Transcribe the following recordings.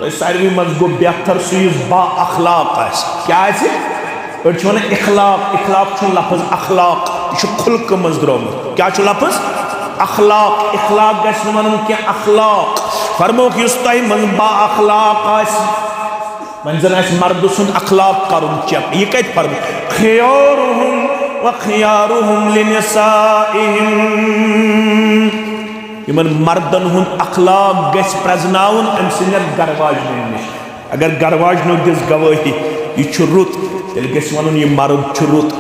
तो सारे मज गो बेहतर सुस बा अखलाक क्या वन इखलाक इखलाक लफज अखलाक यह खुल्क मज द्रोमुत क्या लफज अखलाक इखलाक गि वन क्या अखलाक फरमोक मन बा अखलाक वन जन मर्द सुन अखलाक कर चेक यह कत फरमो खियारुहुम व खियारुहुम लिनिसाइहिम इमन मर्दन हुंद अखलाक गस प्रजनाउन अम सिंदन गरवाजन नश अगर गरवाजनो दिस गवाही यह रुत तेल गस वनुन यह मर्द रुत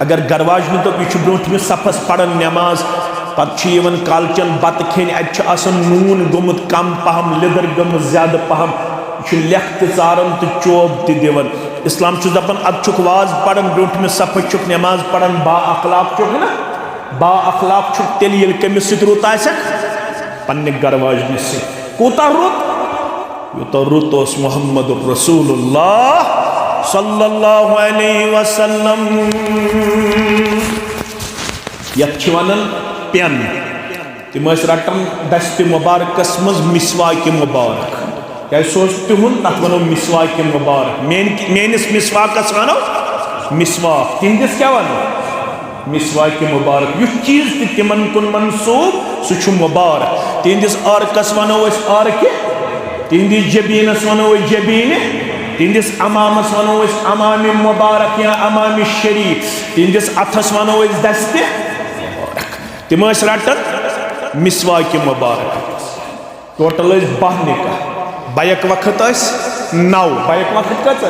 अगर गरवाजनो तो यह ब्रोठम सफस पड़न नमाज पे कालचन बत खेन अत नून गोमुत कम पहम लिदर गम ज्यादा पहम यह लेख तारन तो चोब दिवन इस्लाम दपान अद वाज पड़न ब्रोठम सफस चुक नमाज पड़न बा अखलाक चुक ना बा अखलाक चुक तेल ये कमिस सत रुत पन्ने गरवाजन से कूता रुत यूत रुत मोहम्मद रसूलुल्लाह सल्लल्लाहु अलैहि वसल्लम यथ वनन पेन तम रटन दस्त मुबारकस मज मिसवाक मुबारक क्या तिहुन तथ वनो मिसवाक मुबारक मेनिस मिसवाकस वनो मिसवाक तिंदिस क्या वनो मिसवाक मुबारक यह चीज तिमन कुन मनसूब सह मुबारक तिंदिस आरकस वनो आरक तिंदिस जबीनस वनो जबीन तिंदिस अमामस वनो अमाम मुबारक या अमाम शरीफ तिंदिस अथस वनो दस्त मुबारक तिम रटन मिसवाक मुबारक टोटल 12 निकाह बैक वक्त 9 बैक वक्त कत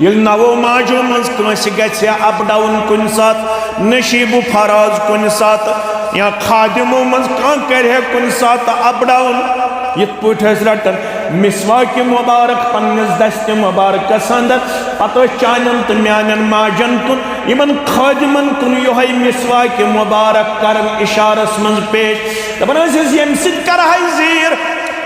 ये 9 माजो मज गि अप डाउन कुन सात नशीब फराज कुन सात या खादिमो मज कर कुन सात अप डाउन यथ पे रटन मिसवाक मुबारक पन्निस दस्त मुबारक अंदर पे चानन तो मान माजन कुन इन खादिमन कुन यह मिसवाक मुबारक कर इशारस मज पेश दपान यम सर जीर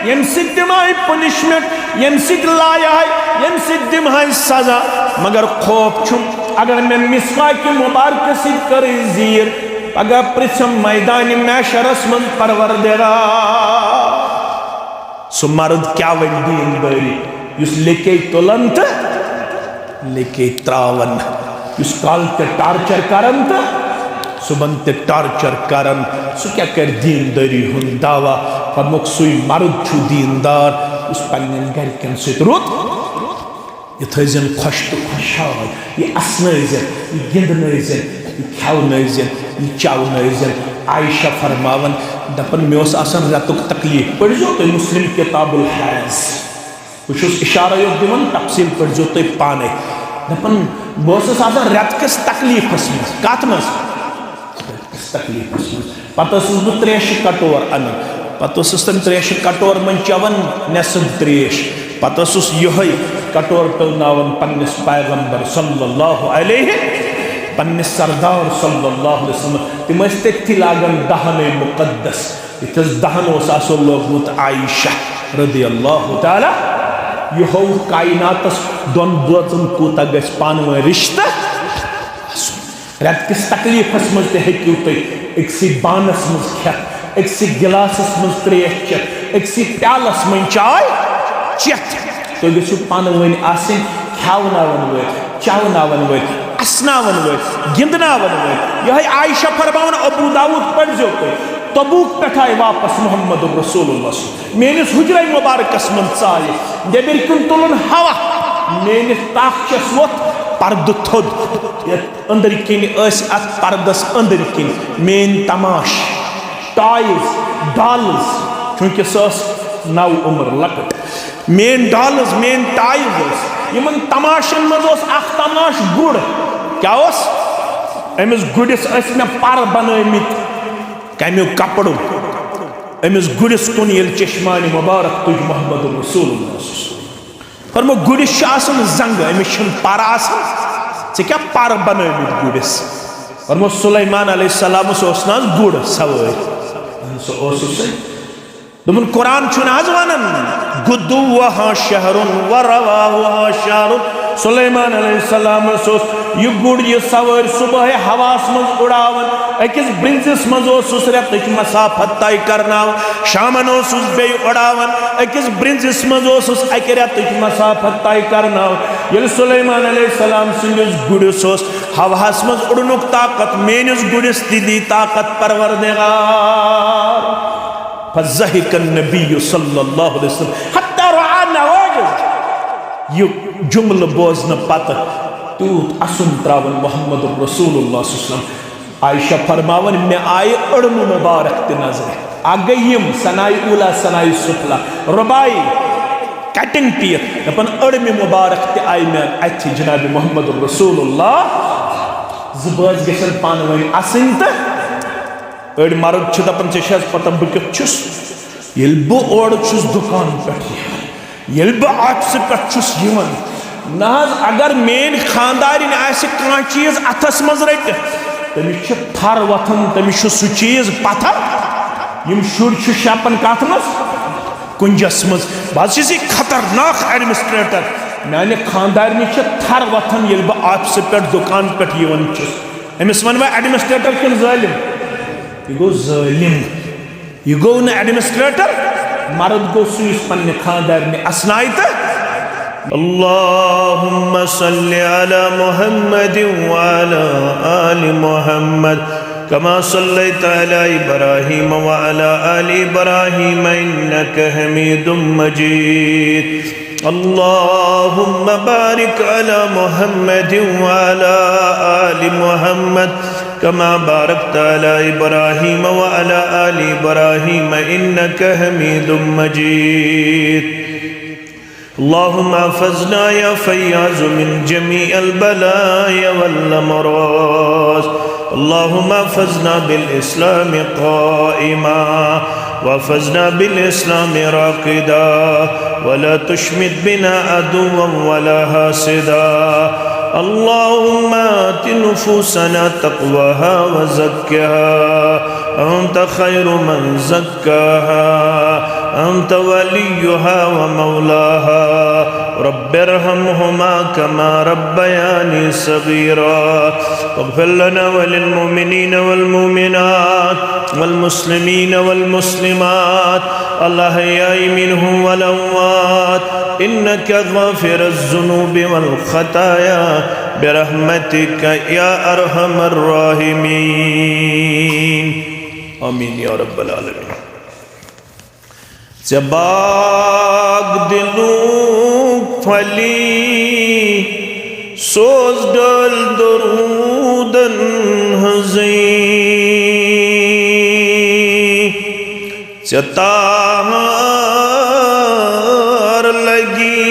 यम दिमाय पनिशमेंट यम लाया यम दिमाय सजा मगर खौफ अगर मे मिसवाक मुबारक सर जीर पगह पृथम मैदान मैशरस मज परवरदिगार सो मर्द क्या वन दीनदारी उस लेके तुलन तो लेके त्रावन उस काल ते टार्चर करन तो सुबन ते टार्चर करन सो क्या कर दीनदारी हुन दावा फरमुक सुई मर्द छु दीनदार उस पन्नन गरकन सत रुत ये थजन खुश तो खुशहाल ये असनजन ये गिंदनजन ये खेवनजन ये चवनजन आयशा फरमावन दपन मे रतुक तकलीफ पढ़ो तुम मुस्लिम किताबुल हैज बस इशारा यो दिवन तफसील पढ़ो तुम पाने दपन बस रतकस तकलीफस मज कत मज तकलीफस मज पत बह त्रेश कटोर अन पत तम त्रेश कटोर मन चवन नेसफ त्रेश पत यह कटोर पिलनावन पन्निस पैगंबर सल्लल्लाहु अलैहि पन्निस सरदार सल्लल्लाहु अलैहि वसल्लम तिम तथि लागन दहन मुकद्दस इतस दहन लोगमुत आयशा रदियल्लाहु ताला यह कायनातस दोन बोचन कूता गस पानव रिश्ता रतकिस तकलीफस मज हेकू तुम अक्सी बानस मज खेत अक्सी गिलासस मज त्रेश चेत अक्सी प्यालस मज चाय चेत तो गो पानवन खेवनावन वल चवनावन वल असनावन वल गिंदनावन वल यह आयशा फरमान अबू दाऊद पढ़ो तुम तबूक पे आए वापस मोहम्मद रसूलुल्लाह मेनिस हुजरे मुबारकस मन चाल नबर कुन तुलन हवा मेनिस ताकचस वोत पर्द थोद अंदर किन अत पर्दस अंदर किन मेन तमाश टॉयज डॉल्स चूंकि सस 9 उम्र लकट मेन डॉल्स मेन टॉयज इन तमाशन मज तमाश गुड़ क्या अमिस गुड़िस मे पर बनमित कमु कपड़ो अमिस गुड़िस कुन ये चश्मान मुबारक तुझ मोहम्मद रसूलुल्लाह फरमो गुड़िस जंग अमिस पर क्या पर बनमित गुड़िस फरमो सुलैमान अलैहिस्सलाम ना गुड़ सवार दोपन कुरान आज वन गुद्दुहा शहरुन व रवाहा शहरुन सुलेमान अलैहिस्सलाम यह गुड़ यह सवार सुबह हवास मज उड़ावन अकिस ब्रिंजिस मज रेतच मसाफत तय करना शामन बे उड़ावन अकिस ब्रिंजिस मज अक रेतच मसाफत तय करना ये सुलेमान अलैहिस्सलाम सिंदिस गुड़िस हवास मज उड़नुक ताकत मेनिस गुड़िस दी ताकत परवरदिगार फज़हिक नबी सल्लल्लाहु अलैहि वसल्लम हत्ता रआ नवाजिज़ यह जुमल बोजन पत तूत असुन त्रावन मोहम्मद रसूलुल्लाह सल्लल्लाहु अलैहि वसल्लम आयशा फरमावन मे आय अड़म मुबारक ते नजर आगयम सनाई उला सनाई सुफला रुबाई कटिंग टीथ दपन अड़म मुबारक ते आय मे अथ जनाब मोहम्मद रसूलुल्लाह जबज गशन पान वन आसिन त अड़ मर्द दपान ऐ पता बह कुछ ये बह ओर दुकान पे बह ऑफिस पे ना अगर मेन खानदारिन कह चीज अथस मज रट तमिस थर वथन तमिस सह चीज पथर यम शुर शपन कत मज कुंजस मज बस खतरनाक एडमिनिस्ट्रेटर माने खानदारिन थर वथन ये बह ऑफिस पे दुकान पे अमिस वन वह एडमिनिस्ट्रेटर किन जालिम यह गो जालिम यह गो न एडमिनिस्ट्रेटर मर्द गो सुस पन्ने खानदारिन असनाई तो अल्लाहुम्मा सल्लि अला मुहम्मद व अला आलि मुहम्मद कमा सल्लैता अला इब्राहीम व अला आलि इब्राहीम इन्नका हमीदुम मजीद अल्लाहुम्मा बारिक अला मुहम्मद व अला आलि मुहम्मद कमा बारकता अला इब्राहीम व अला आलि इब्राहीम इन्नका हमीदुम मजीद अल्लाहुम्मा हफ़ज़ना या फ़य्याज़ मिन जमीअल बलाया वल अमराज़ अल्लाहुम्मा हफ़ज़ना बिल इस्लाम क़ाइमा वफ़ज़ना बिल इस्लाम राक़िदा वला तुशमित बिना अदुव्वन वला हासिदा अल्लाहुम्मा आति नुफूसना तक़वाहा व ज़क्किहा अंत खैरु मन ज़क्काहा अंत वलियुहा व मौलाहा रब्बिरहमहुमा कमा रब्बयानी सगीरा वग़फ़िर लना व लिलमुमिनीन वल मुमिनात वल मुस्लिमीन वल मुस्लिमात अल अहयाई मिनहुम वल अमवात इन्नका गाफ़िरुज़ ज़ुनूबि वल ख़ताया बिरहमतिका या अरहमर राहिमीन आमीन या रब्बल आलमीन जबाग दिलों फली सोज डल दरूदन हज़ी चतार लगी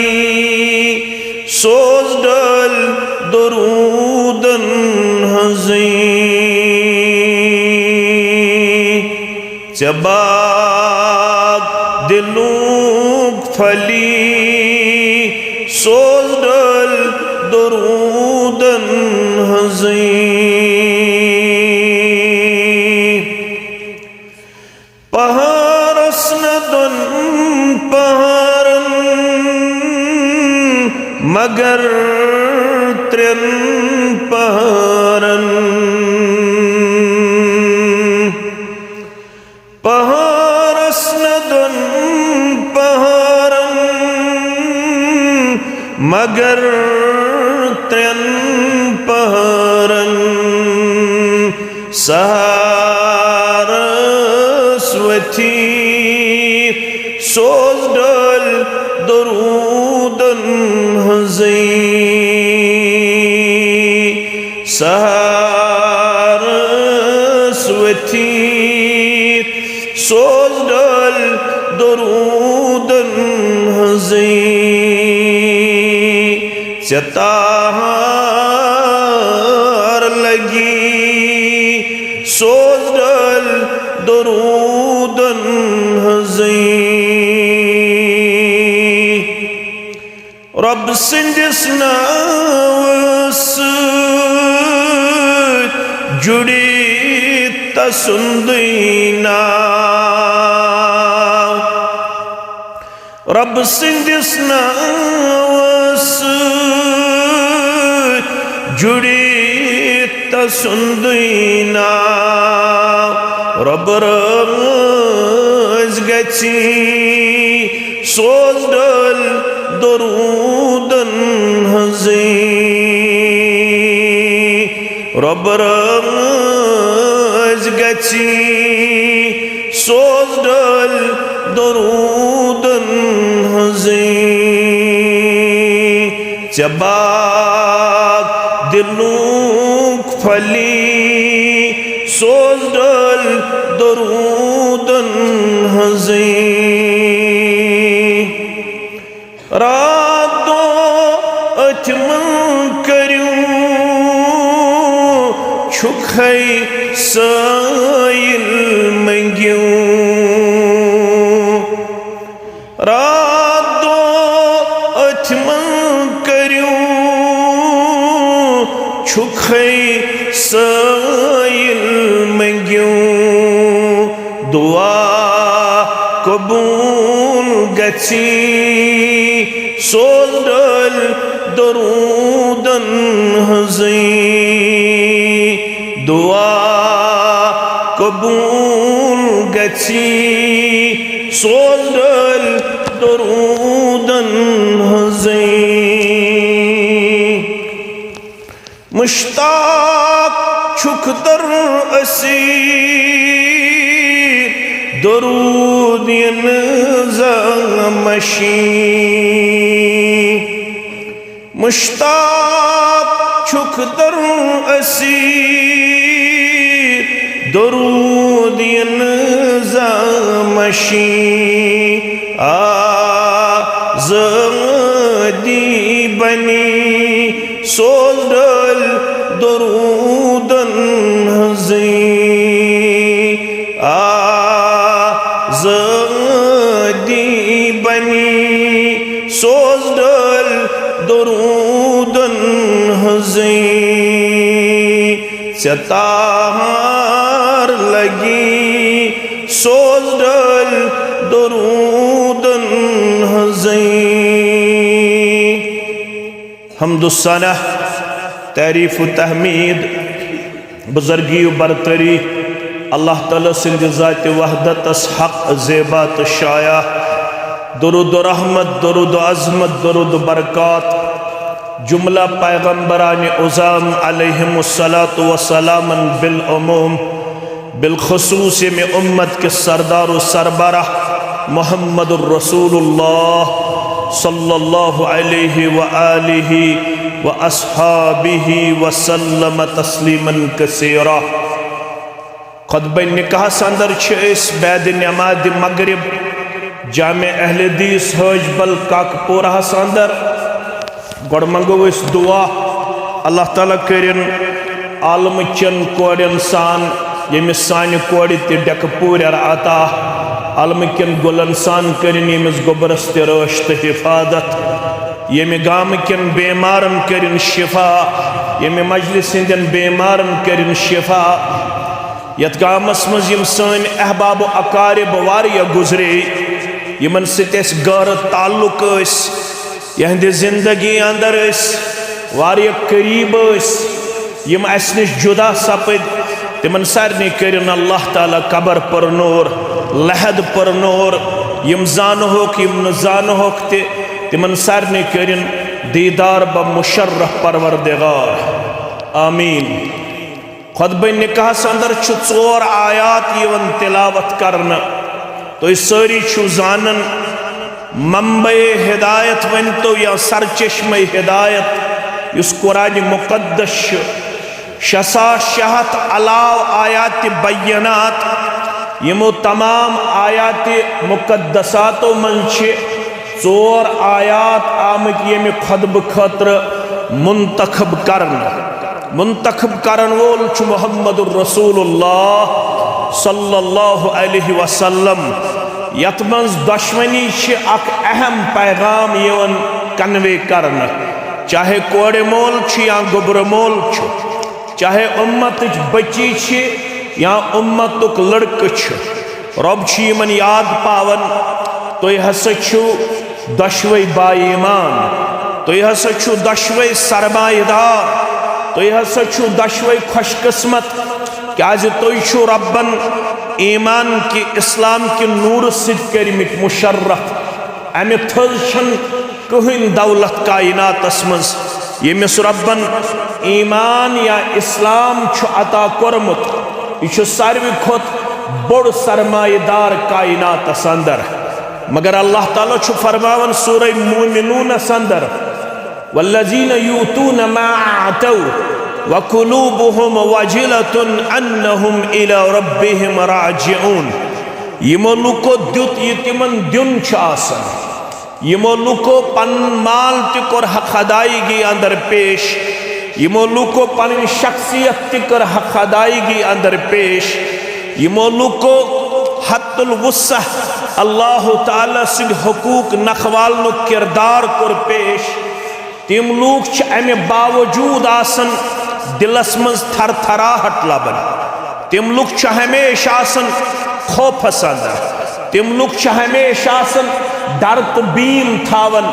सोज डल दरूदन हज़ी जबाग दिलों फली सोज डल दरूदन हज़ी पहारस नदन पहारन मगर त्रिन पहारन पहारस नदन पहारन मगर त्रिन पहारन सरस्वती सोज डल दरूदन हज़ी सरस्वती सोज डल दरूदन हज़ी चतार लगी सोज डल दरूदन हज़ी रब सिंदिस नाव जुड़ी तसुंदीना रब सिंदिस नाव जुड़ित तसुंदुना रब रज गची सोज डल दरूदन हजी रब रज गची सोज डल दरूदन हजी जबाग दिलूक फली सोज डल दरूदन हजी रात अचमन करूं छुखै साइल मंग्यूं रात अचमन करूं छुखै साइल मंग्यूं दुआ कबूल गची सोज डल दरूदन हजी दुआ कबूल गची सोज डल दरूदन हजी मुश्ताक छुक दर असीर दरूद ज़मशी मुश्ताक छुक दर असीर दरूद ज़मशी आज़ादी बनी सोज डल दरूदन हजी आज़ादी बनी सोज डल दरूदन हजी चतार लगी सोज डल दरूदन हजी हमदुस्सना तारीफ तहमीद बुजुर्गी बरतरी अल्लाह ताला सिंध ज़ात वहदत हक ज़ेबात शाया दरूद रहमत दरूद अज़मत दरूद बरक़ात जुमला पैगम्बरान उज़ाम अलैहिमुस्सलातु वस्सलाम बिल उमूम बिलखुसूस में उम्मत के सरदार व सरबराह मुहम्मदुर रसूलुल्लाह सल्लल्लाहु अलैहि व आलिहि व अस्हाबिहि वसल्लम तस्लीमन कसीरा खुतबा निकाह अंदर बैद नमाज मगरिब जामे अहले हदीस हज बल काकपोरा अंदर गोड़ मंगो दुआ अल्लाह ताला करिन आलम चन कोड़न सान यमिस सानि कोड़ डेक पूर अता आलम कन गुलन सान करिन यमिस गोबरस रश तो हिफाजत यमि गाम कन बेमारन करिन शिफा यमि मजलिस हिंदन बेमारन करिन शिफा यत गामस मज यम सन अहबाब अकारिब वारिया गुजरे यमन सत गर ताल्लुक यहंद जिंदगी अंदर वारिया करीब यम अस निश जुदा सपद तिमन सारनी करिन अल्लाह ताला कबर पर नूर लहद पर नूर यम जानहोक यम न जानहोक तिमन सारनी करिन दीदार ब मुशर्रफ परवरदिगार आमीन खुतबा निकाह अंदर 4 आयात यवन तिलावत करना तो सारी जानन मंबे हिदायत वन तो या सरचश्म हिदायत इस कुरान मुकद्दस 600 अलाव आयात बय्यनात यमो तमाम आयात मुकद्दसातो मन 4 आयात आमत यम खुतब खतर मुंतखब करन वोल मुहम्मदुर रसूलुल्लाह सल्लल्लाहु अलैहि वसल्लम यत मज दुश्मनी अख अहम पैगाम यवन कन्वे करना चाहे कोड़े मोल या गोबर मोल चाहे उम्मत बच्ची या उम्मतुक लड़क रब यमन याद पावन तुम हसा दशवे बाईमान तुम हसा दशवे सरमायेदार तुई हसा छु दशवै खुशकिस्मत क्या तुई छु रब्बन ईमान कि इस्लाम कि नूर सित मुशर्रफ अमे थल कहन दौलत कायनातस मज यमिस रब्बन ईमान या इस्लाम छु अता कोरमुत यह सारवी खोत बोड़ सरमाएदार कायनातस अंदर मगर अल्लाह ताला छु फरमावन सूरह मोमिनून अंदर वल्लज़ीन यूतून मा आतौ वकुलूबुहुम वजिलतुन अन्नहुम इला रब्बिहिम राजिऊन यमो लुको द्युत ये तिमन द्युन छु आसन यमो लुको पन माल ते कोर हक अदायगी अंदर पेश यमो लुको पन शख्सियत ते कोर हक अदायगी अंदर पेश यमो लुको हत्तुल वुस्सा अल्लाह ताला सिंद हुकूक नखवाल नु किरदार कोर पेश तिम लूक छ अमे बावजूद आसन दिलस मज थर थराहट लबन तिम लुक छ हमेशा आसन खौफस अंदर तिम लुक छ हमेशा आसन डर तो बीम थावन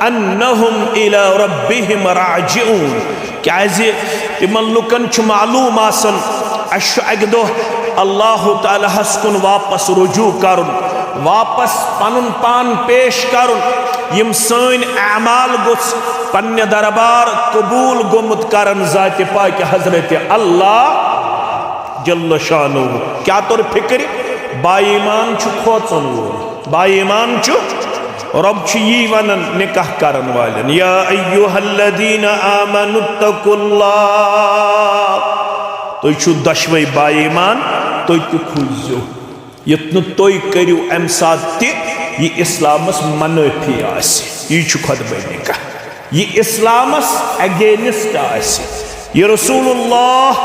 अन्नहुम इला रब्बिहिम राजिऊन क्या तिमन लुकन छ मालूम आसन अश अगदो अल्लाह ताला हस्कुन वापस रुजू करुन वापस पनुन पान पेश करुन यम सन अमाल गुस पन्ने दरबार कबूल गोमुत करन जाते पाक हजरत अल्लाह जल्ल शानु क्या तोर फिक्र बाईमान छु खोचन बाईमान छु रब छु यी वनन निकाह करन वालन या अय्युहल्लदीना आमनुत्तकुल्लाह तुई छु दशवै बाईमान तुई ते खुजो यत्न तुई करियो अम साथ ते ये इस्लामस मनफी आसे यह खुतबा निकाह ये इस्लामस अगेनिस्ट आसे ये रसूलुल्लाह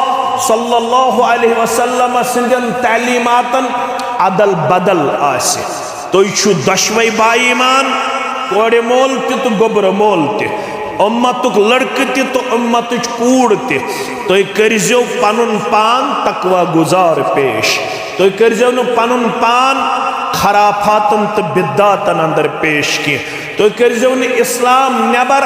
सल्लल्लाहु अलैहि वसल्लम सिंदन तालीमातन अदल बदल आसे तुई छु दशवै बाईमान कोड़े मोल ते तो गोबर मोल ते उम्मतुक लड़क ते तो उम्मतुच कूड़ ते तुई करजो पनुन पान तकवा गुजार पेश तुई करजो नु पनुन पान खराफातन तो बिद्दातन अंदर पेश किए तो करजो ने इस्लाम नबर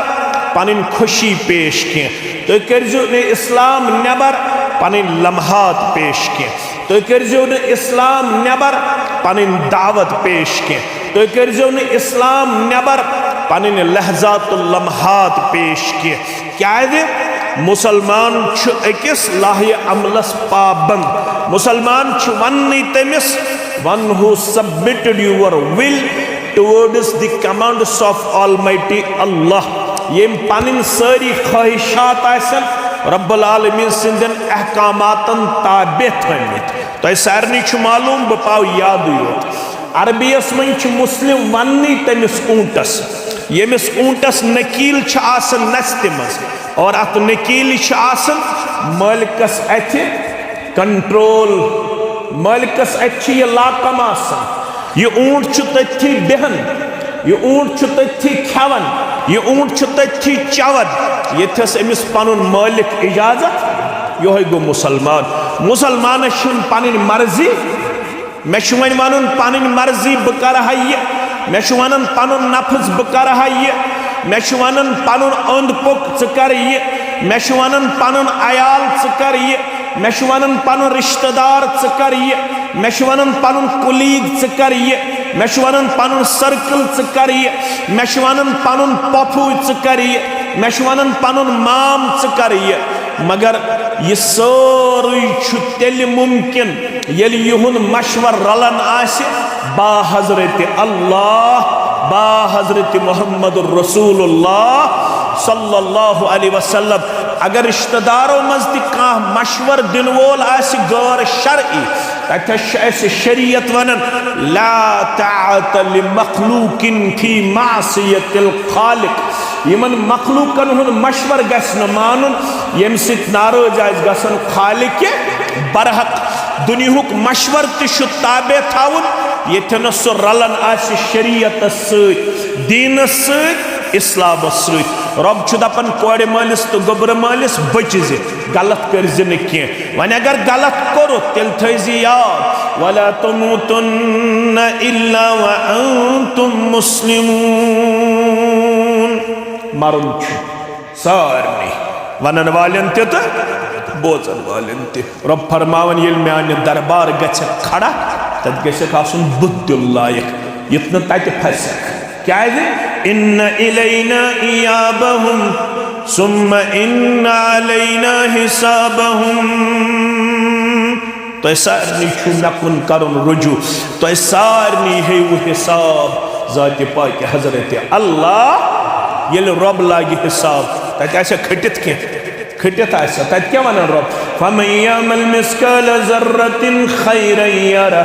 पनिन खुशी पेश किए तो करजो ने इस्लाम नबर पनिन लम्हात पेश किए तो करजो ने इस्लाम नबर पनिन दावत पेश किए तो करजो ने इस्लाम नबर पनिन लहजातुल लम्हात पेश किए क्या है मुसलमान छु अकिस लाहे अमलस पाबंद मुसलमान छु वन्नी तमिस one who submitted your will towards the commands of Almighty Allah yem panin sari ख्वाहिशात आसन रब्बुल आलमीन सिंदन अहकामातन ताबे थमित तो सारनी छु मालूम ब पाव याद योत अरबियस मन छु मुस्लिम वन्नी तमिस ऊंटस यमिस ऊंटस नकील छ आसन नस्तिमस और अत नकील छ आसन मालिकस अथि कंट्रोल मालिकस अच्छी ये लाकम आसन ये ऊंट छु तथी बेहन ये ऊंट छु तथी खवन ये ऊंट छु तथी चवन ये थस अमिस पनुन मालिक इजाजत यो है गो मुसलमान मुसलमान शुन पनिन मर्जी मे छु वन वनुन पनिन मर्जी ब करहा ये मे छु वनन पनुन नफ्स ब करहा ये मे छु वनन पनुन अंद पोक च कर ये मे छु वनन पनुन अयाल च कर ये मे छु वनन पनुन रिश्तेदार च कर ये मे छु वनन पनुन कुलीग च कर ये मे छु वनन पनुन सर्कल च कर ये मे छु वनन पनुन पफू च कर ये मे छु वनन पनुन माम च कर ये मगर ये सारी छु तेल मुमकिन येल युहुन मशवर रलन आसे बा हजरत अल्लाह बा हजरत मुहम्मदुर रसूलुल्लाह सल्लल्लाहु अलैहि वसल्लम अगर रिश्तेदारों मज कह मशवर दिन वोल गैर शरई तथ शरीयत वनन ला ताअत लिमखलूकिन फी मासियतिल खालिक यमन मखलूकन हुन मशवर गस न मानुन यम सित नाराज आस गसन खालिक बरहक दुनियुक मशवर तिशु ताबे थाउन यथन सु रलन आस शरीयत सत दीन सत इस्लाम सत रब छु दपन कोड़े मालिस तो गोबर मालिस बचिज गलत करज न कह वन अगर गलत करो तेल थी याद वला तमूतुन्न इल्ला व अंतुम मुस्लिमून मरुन छु सारनी वनन वालें ते तो बोचन वालें ते। रब फरमावन ये म्याने दरबार गछ खड़ा तत गछ आसुन बुद्दुल्लायक यत्न तत फसक क्या है इन्न इलैना इयाबहुम सुम्मा इन्न अलैना हिसाबहुम। तो सारनी छु नकुन करुन रुजू तो सारनी है वो हिसाब ज़ात पाक हजरत अल्लाह ये रब लागी हिसाब तत ऐसे खटित के खटित ऐसा तत क्या वनन रब फमन यअमल मिस्काल ज़र्रतिन खैरन यरा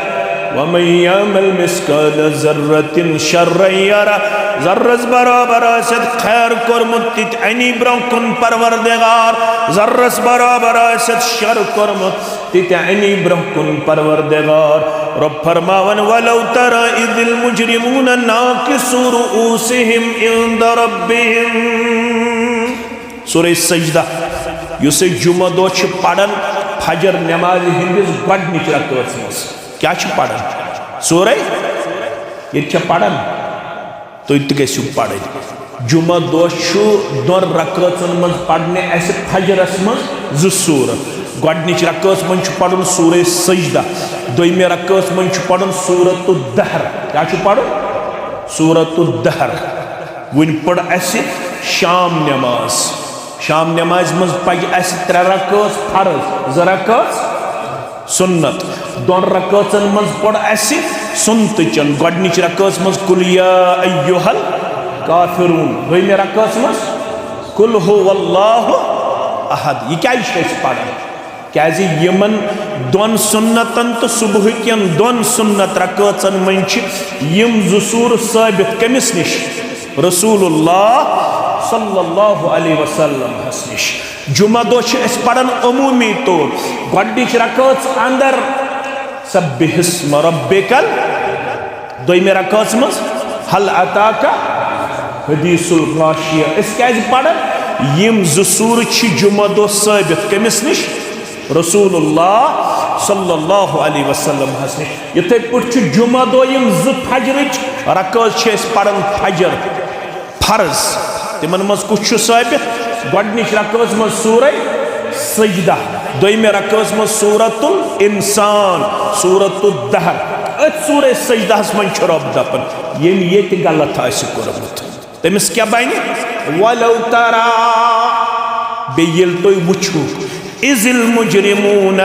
वमन यअमल मिस्काल ज़र्रतिन शर्रन यरा। ज़र्रस बराबर आसद खैर कोरमुत तित अनि ब्रोकुन परवरदिगार ज़र्रस बराबर आसद शर कोरमुत तित अनि ब्रोकुन परवरदिगार। रब फरमावन वलौ तरा इदिल मुजरिमून नाकिसू रुऊसिहिम इंद रब्बिहिम। सूरह सजदा युस जुमा दो पढ़न फजर नमाज हिंदिस गडनिच रकअत मस क्या पढ़न सूरह ये पढ़न तो गु पढ़ जुमा दो दोन रकअतन मज पढ़ने फजरस मज ज सूरत गडनिच रकअत मज पढ़न सूरह सजदा दोइमे रकअत मज पढ़न सूरत दहर क्या पढ़न सूरत दहर। वन पढ़ शाम नमाज मज पग 3 रकअत फर्ज 2 रकअत सुन्नत दोन रकअतन मज पढ़ सुनतचन गडनिच रकअत मज कुल या अय्युहल काफिरून दोइमे रकअत मज कुल हुवल्लाहु अहद। ये क्या पढ़न क्या यमन दोन सुन्नतन तो सुबह कन दोन सुन्नत रकअतन मज यम ज़सूर साबित कमिस निश रसूलुल्लाह सल्लल्लाहु अलैहि वसल्लम हस निश। जुमा दो पढ़न अमूमी तौर गडनिच रकअत अंदर सब्बिहिस्म रब्बिकल दोइमे रकअत मज हल अताका हदीसुल गाशिया। क्या पढ़न यम ज़सूर जुमा दो साबित कमिस निश रसूलुल्लाह सल्लल्लाहु अलैहि वसल्लम हस निश। इथे पट जुमा दो यम ज फजरच रकअत पढ़न फजर फर्ज तिमन मज कुछ साबित गडनिच रकअत मज सूरह सजदा दोइमे रकअत मज सूरतुल इंसान सूरतुल दहर। अत सूरह सजदास मज रब दपन यम ये गलत कोरमुत तमिस क्या बने वलौ तरा बेयल तो वुचु इजिल मुजरिमून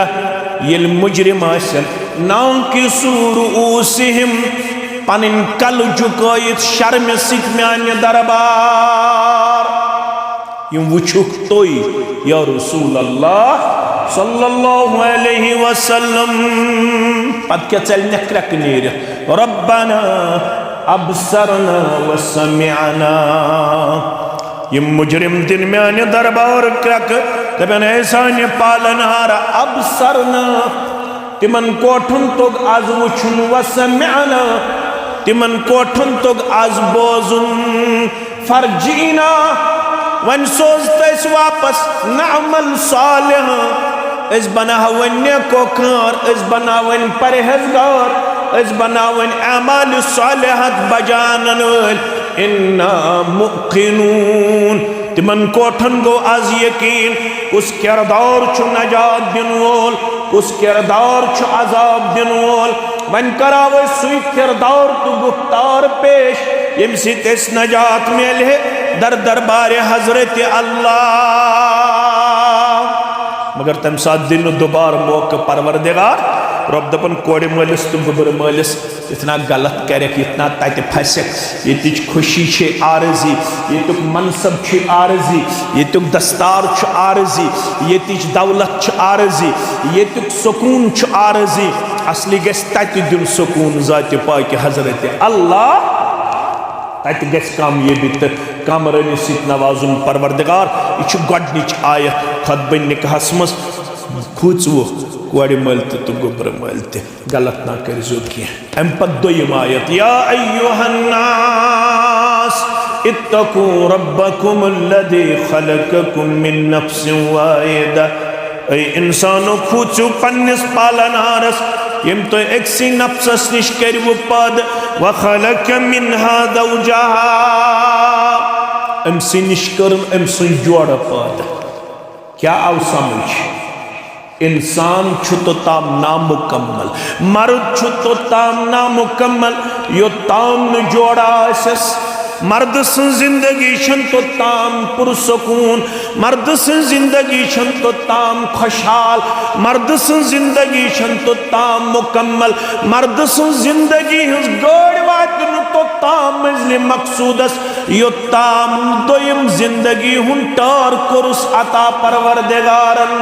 येल मुजरिम आसन नाकिसू रुऊसिहिम पनिन कल झुकायित शर्म सित म्याने दरबार यम वुचुक तोय या रसूल अल्लाह सल्लल्लाहु अलैहि वसल्लम। पत क्या चल नक्रक नीर रब्बना अबसरना व समिअना। ये मुजरिम दिन म्याने दरबार क्रक तबन ऐसा ने पालनहार अबसरना तिमन कोठन तोग आज वुचुन व समिअना तिमन कोठन तोग आज बोजुन फरजीना वन सोच वापस नअमल सालिह इस बनावन नेकोकार इस बनावन परहेजगार इस बनावन अमाल सालिहत बजानन इन्ना मुक़िनून। तिमन कोठन गो आज यकीन उस किरदार छु नजात दिन वोल उस किरदार छु अजाब दिन वोल। वन कराव सुई किरदार तु गुफ्तार पेश यम सित नजात मिल है दर दरबार हजरत अल्लाह। मगर तम साथ दिन दोबार मौका परवरदिगार रब दपन कोड़े मलिस तो गुबर मलिस इतना गलत करक इतना तत फसक ये खुशी छे आरजी ये मनसब छे आरजी ये दस्तार छ आरजी ये दौलत छ आरजी ये सुकून छ आरजी असली गस तत दिन सुकून ज़ात पाक हजरत अल्लाह तत गस कामयाबी तो कामरानी सित नवाजुन परवरदिगार। यह गडनिच आयत खुतबा निकाहस मज खुचवो कोड़े मल तो गोबर मल गलत ना करो की। अम पत दोयम आयत या अय्युहन्नास इत्तकू रब्बकुमुल्लज़ी खलक़कुम मिन नफ्सिन वाहिदा। ऐ इंसानो खुचु पन्निस पालनहारस यम तो एक्सी नफ्सस निश करवु पद व खलक़ मिन्हा ज़ौजहा अम से निश करन अम सुन जोड़ पद क्या आव समझ इंसान तो ताम नामुकम्मल मर्द तो ताम नामुकम्मल यो ताम न जोड़ा आसस मर्द सं जिंदगी छन तो ताम पुरसकून मर्द सं जिंदगी छन तो ताम खुशहाल मर्द सं जिंदगी छन तो ताम मुकम्मल मर्द सं जिंदगी हज गड़ वातन तो ताम मंजिल मकसूदस यो ताम दोयम जिंदगी हुन टार कुरुस अता परवरदिगारन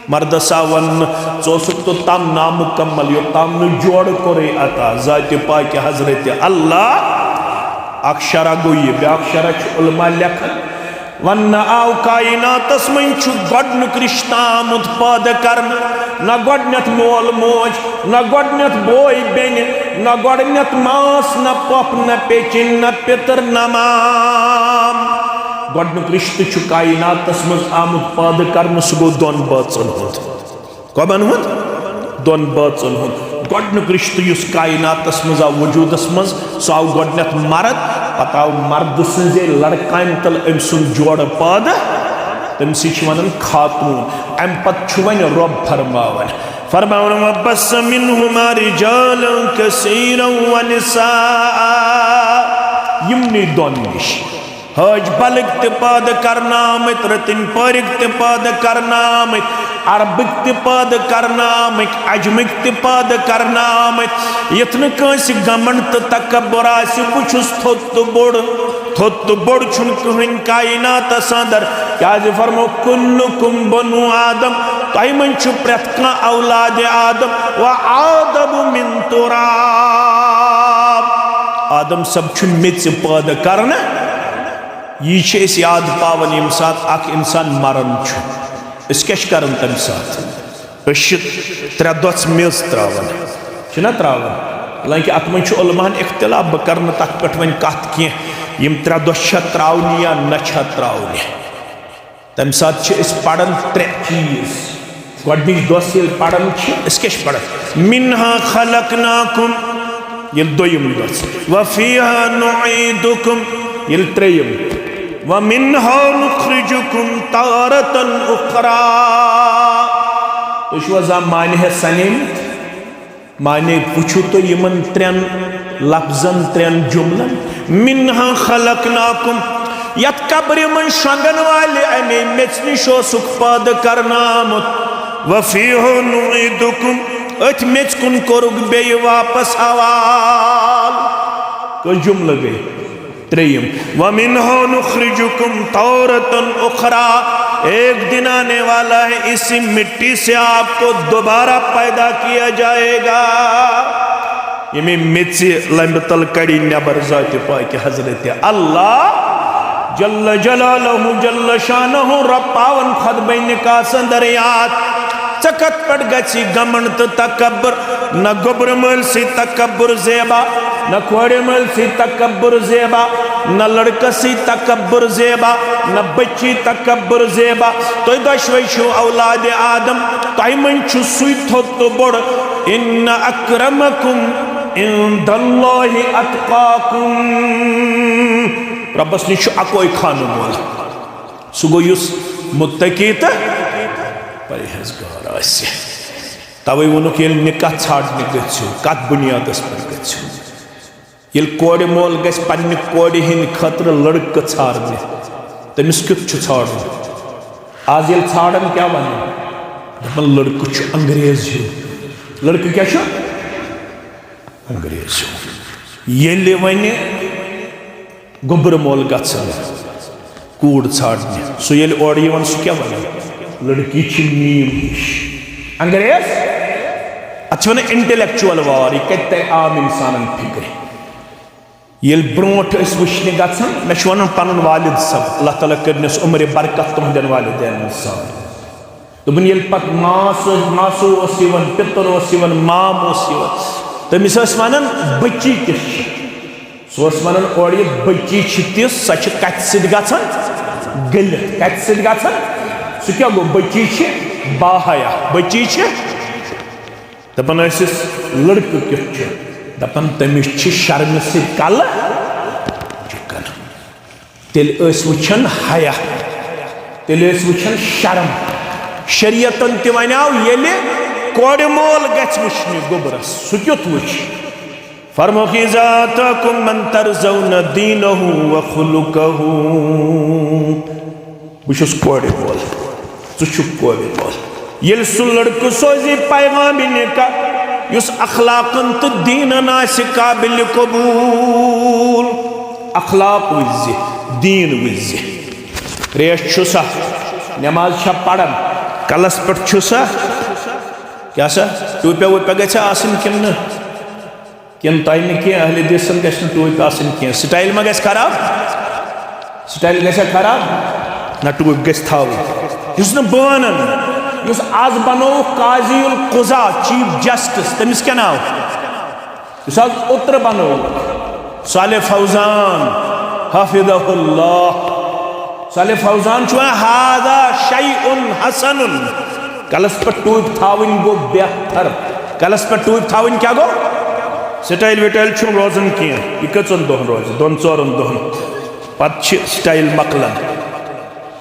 मर्दसा वन चोसुक तो ताम नामुकम्मल यो ताम न जोड़ करे अता जाति पाक हजरत अल्लाह अक्षरा गोये बेअक्षरा उलमा लेखन वन आव कायनातस मन गोडनुक रिश्ता उत्पाद करन न गोडनेथ मोल मोज न गोडनेथ बोय बेन न गोडनेथ मास न पप न पेचिन न पितर न माम गोडनुक रिश्त कायनातस मज आमुत पाद करन सह गो दोन बाचन हुंद कबन हुंद दोन बाचन हुंद गोडनुक रिश्त युस कायनातस मज आव वजूदस मज सह आव गोडनेथ मर्द पता आव मर्द सजे लड़कान तल अम सुन जोड़ पाद तम सी वन खातून अम पत वन रब फरमावन फरमावन वबस मिनहुमा रिजालन कसीरन व निसाआ यमनी दोन निश हज बलग तिपाद करनामत रतिन परिक तिपाद करनामत अरबिक तिपाद करनामत अजमिक तिपाद करनामत यतन कांस गमन तो तकब्बुर आसि बुछुस थोत बोड़ छुन कहीं कायनात अंदर क्या फरमो कुल्लुकुम बनु आदम तय मन प्रत कह औलाद आदम व आदम मिन तुराब आदम सब मेच पैदा कर यह याद पावन यम सात अख इंसान मरन क्या कर तम सात त्रे दोच मेज त्रावन त्रावन हालांकि अत मन उलमान इख्तिलाफ बह कर तथ पे वन कत कह यम त्रे दोच त्रावन या न त्रावन तम सात पढ़न त्रे चीज गोडनिच दोस पढ़न क्या पढ़न मिन्हा खलकनाकुम ये दोयम दोस व फीहा नुईदुकुम ये त्रेयम व मिन्हा नुखरिजुकुम तारतन उखरा तो माने सनेम माने पुछू तो यमन त्रेन लफ्जन त्रेन जुमलन मिन्हा खलकनाकुम यत कब्र मन शंगन वाले अमे मेच निश पैद करनामुत व फीहा नुईदुकुम अथ मेच कुन कोरुक बे वापस हवाल को जुमल गई त्रेयम व मिन्हा नुखरिजुकुम तारतन उखरा एक दिन आने वाला है इसी मिट्टी से आपको दोबारा पैदा किया जाएगा ये में मिर्ची लंबतल कड़ी नबर जाते पाक हजरत अल्लाह जल्ल जलालहु जल्ल शानहु रब पावन खद बैन का संदरियात चकत पड़ गची गमन तो तकब्बर न गोबर मल से तकब्बर जेबा न खोड़े मल से तकब्बर जेबा न लड़का से तकब्बर जेबा न बच्ची तकब्बर जेबा तो दशवशु औलाद आदम तय मन सुई थोत बोड़ इन अक्रमकुम इंदल्लाहि अत्काकुम रब्बस निश अकोई खान मोल सह गो युस मुत्तकी तो परहेजगार आसि तवे वोनुक येल निकाह छाड़ने गच्छो कत बुनियादस पर गच्छो येल कोड़े मोल गछ पन्ने कोड़े हिंद खतर लड़क छाड़ने तमिस क्युत छु छाड़न आज येल छाड़न क्या वने दपन लड़क छु अंग्रेज छु लड़क क्या छु अंग्रेज छु येल वने गोबर मोल गच्छन कूड़ छाड़ने सो येल ओड़ यवन सु क्या वने लड़की नीम हिश अंग्रेज अच्छा वन इंटेलेक्चुअल वार यह कत आम इंसान फिक्र ये ब्रोट वुचने गन मे वन पन वालिद सब अल्लाह ताला करनस उम्र बरकत तुहदन वालिदैन सब दोपन ये पत मासो पितर माम तमिस वन बच्ची किस सह वन और बच्ची तिस सह कत गन गलित कत गन सह क्या गो बच्ची बाहया बच्ची दपन लड़क क्युत दपन तमिस शर्म सि कल चिकन तेल वुचन हया तेल वुचन शर्म शरीयतन ते वनाव येले कोड़ मोल गछ वुचने गोबरस सु क्युत वुच फरमोखि जातकुम मन तरजौन दीनहु व खुलुकहु बुशुस कोड़ मोल चुप कोड़ मोल येल सु लड़क सोजी पैगाम निका युस अखलाकन तो दीनन आसि काबिल कबूल अखलाक विज दीन विज रेश छुसा नमाज छा पढ़न कलस पे छुसा क्या सा टूपे वूपे गछा आसिन किन न किन तय न कह अहले दिसन गछ न टूप आसिन कह स्टाइल मा गछ खराब स्टाइल गछा खराब न टूप गछ थाव युस न बनन युस आज बनो काजीउल कुजा चीफ जस्टिस तमिस क्या नाव युस आज उतर बनो साले फौजान हाफिज़हुल्लाह साले फौजान छुआ हादा शैउन हसनुन कलस पर टूप थावन गो बेहतर कलस पर टूप थावन क्या गो स्टाइल विटाइल छु रोजन की यह कचन दोहन रोज दोन चोरन दोहन पत स्टाइल मकलन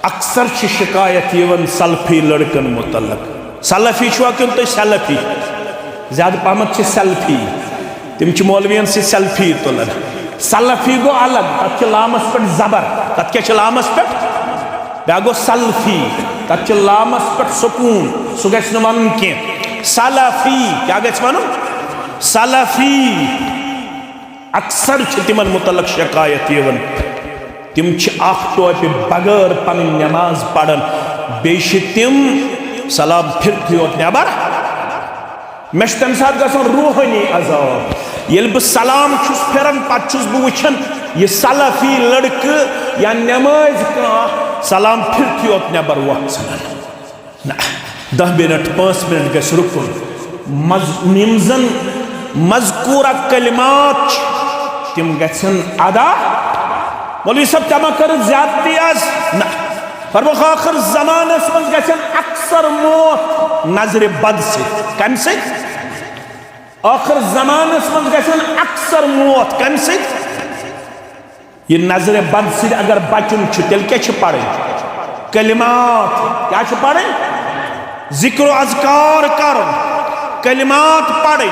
अक्सर शिकायत यवन सल्फी लड़कन मुतल्लक सलफी छुआ क्यों तो सलफी ज्यादा पहमत सेल्फी तिम मौलवियन से सेल्फी तुलन सलफी गो अलग तथ लामस पे जबर तथ क्या लामस पे बया गो सल्फी तथ लामस पे सुकून सह गि वन कह सलफी क्या गि वन सलफी अक्सर तिमन मुतल्लक शिकायत यवन तिम टोपे बगैर पन नमाज पढ़न बे तिम सलाम फिर योत नबर मे तम सात गसन रूहानी अजाब ये बह सलाम फिरन पे बह वुचन यह सलफी लड़क या नमाज कह सलाम फिर योत नबर वह सन 10 मिनट 5 मिनट गस रुकन निमजन मजकूरा कलिमात तिम गसन अदा मौलवी सब तमा कर ज्यादती आज ना फरमाख आखिर जमानस मज गसन अक्सर मौत नजर बद से कम से आखिर जमानस मज गसन अक्सर मौत कम से ये नजर बद से अगर बचन तेल क्या पढ़ कलिमात क्या पढ़ जिक्र अज़कार कर कलिमात पढ़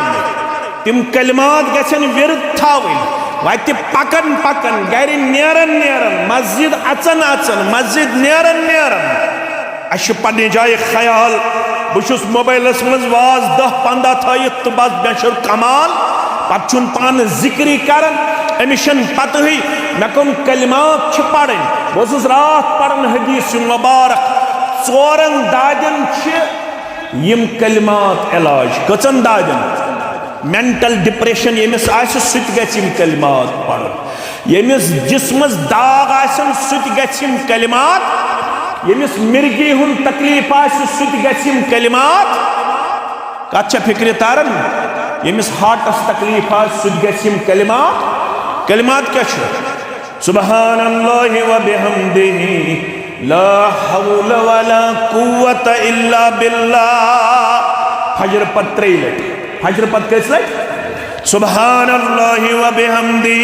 तिम कलिमात गसन विरद थावन वत पकन पकन गर नेरन नेरन मस्जिद अचन अचन मस्जिद नेरन नेरन अश पन्ने जाय ख्याल बहुस मोबाइलस मज वाज 10-15 थयित तो बस बेशुर कमाल पन पान जिक्री कर अमिशन पत हुई मे कम कलिमात पढ़ बहुत रात पढ़न हदीस मुबारक 4 दादन यम कलिमात इलाज कचन दादन मेंटल डिप्रेशन यमिस आस सुत गम कलिमात पढ़ यमिस जिस्मस दाग आसन सुत गम कलिमात यमिस मिर्गी हुन तकलीफ आस सुत गम कलिमात कत फिक्र तारन यमिस हार्टस तकलीफ आस सुत गम कलिमात कलिमात क्या सुब्हानल्लाहि व बिहम्दिही ला हौला वला कुव्वता इल्ला बिल्लाह फजर पर 3 लट फजर पत कैस लट सुब्हानल्लाहि व बिहम्दी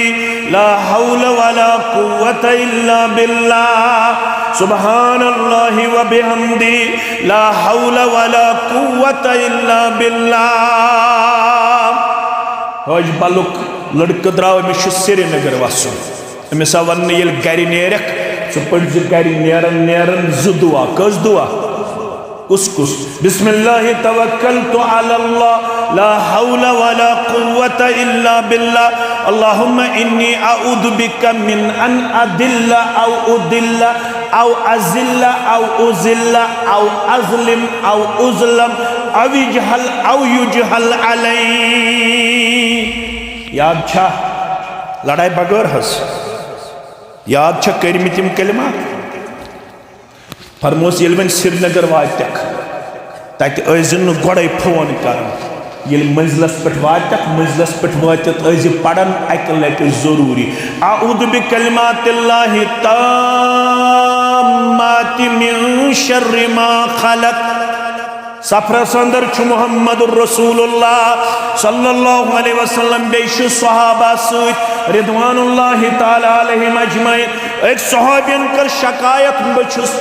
ला हौला वला कुव्वता इल्ला बिल्लाह सुब्हानल्लाहि व बिहम्दी ला हौला वला कुव्वता इल्ला बिल्लाह हज बलुक लड़क द्राव अमिस श्रीनगर वसन अमिस वन ये गर नेरक सह पढ़ गर नेरन नेरन 2 दुआ कस दुआ कुस कुस बिस्मिल्लाहि तवक्कलतु अलल्लाह ला हौला वला कुव्वता इल्ला बिल्लाह अल्लाहुम्मा इन्नी अऊदु बिका मिन अन अदिल्ला औ उदिल्ला औ अजिल्ला औ उजिल्ला औ अज़लिम औ उज़लम औ युजहल औ युजहल अलई। याद छा लड़ाई बगैर हस याद छा करमि तिम कलिमात फरमोस ये श्रीनगर वातक तत गोड़े फोन कर मंजिलस पे वातक मंजिलस पे वात पढ़न अक लट जरूरी अऊदु बिकलिमातिल्लाहि ताम्माति मिन शर्रि मा खलक सफरस अंदर छु मुहम्मदुर रसूलुल्लाह सल्लल्लाहु अलैहि वसल्लम बेशु सहाबा सुत रिदवानुल्लाहि ताला अलैहिम अजमईन एक सहाबियन कर शिकायत बचुस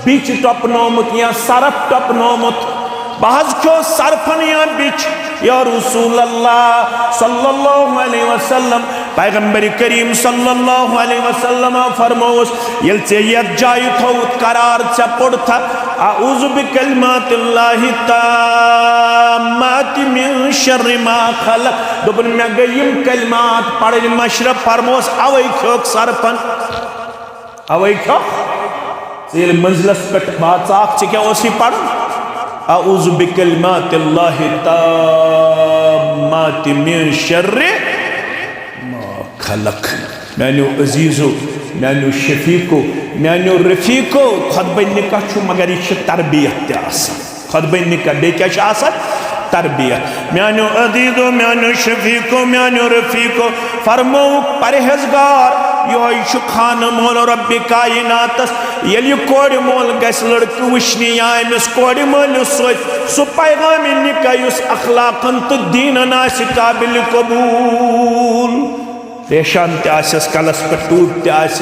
बिच टपनोमुत या सरफ टपनोमुत बहज क्यों सरफन या बिच या रसूल अल्लाह सल्लल्लाहु अलैहि वसल्लम पैगंबर करीम सल्लल्लाहु अलैहि वसल्लम फरमोस यल से यत जाय थोत करार च पड़था अऊज़ु बिकलिमातिल्लाहि ताम्माति मिन शर्रि मा खलक दोपन मे गयम कलिमात पढ़ मशरफ फरमोस अवै खोक सरफन अवै खो सेल मंजिलस पे बात आख च क्या ओसी पढ़ अऊज़ु बिकलिमातिल्लाहि ताम्माति मिन शर्रि मा खलक मैंने अजीजो मैंने शफीको मैंने रफीको खुतबा निकाह मगर यह तरबियत खुतबा निकाह बे क्या तरबियत मैंने अजीजो मैंने शफीको मैंने रफीको फरमो परहेजगार यह खान मोल रब्बि कायनातस ये कोड़ मोल गस लड़क वुश्न या अमिस कोड़ मोल सह पैगाम निकाह अखलाकन तो दीनन आसि काबिल कबूल पेशान तस कलस पे टूट तस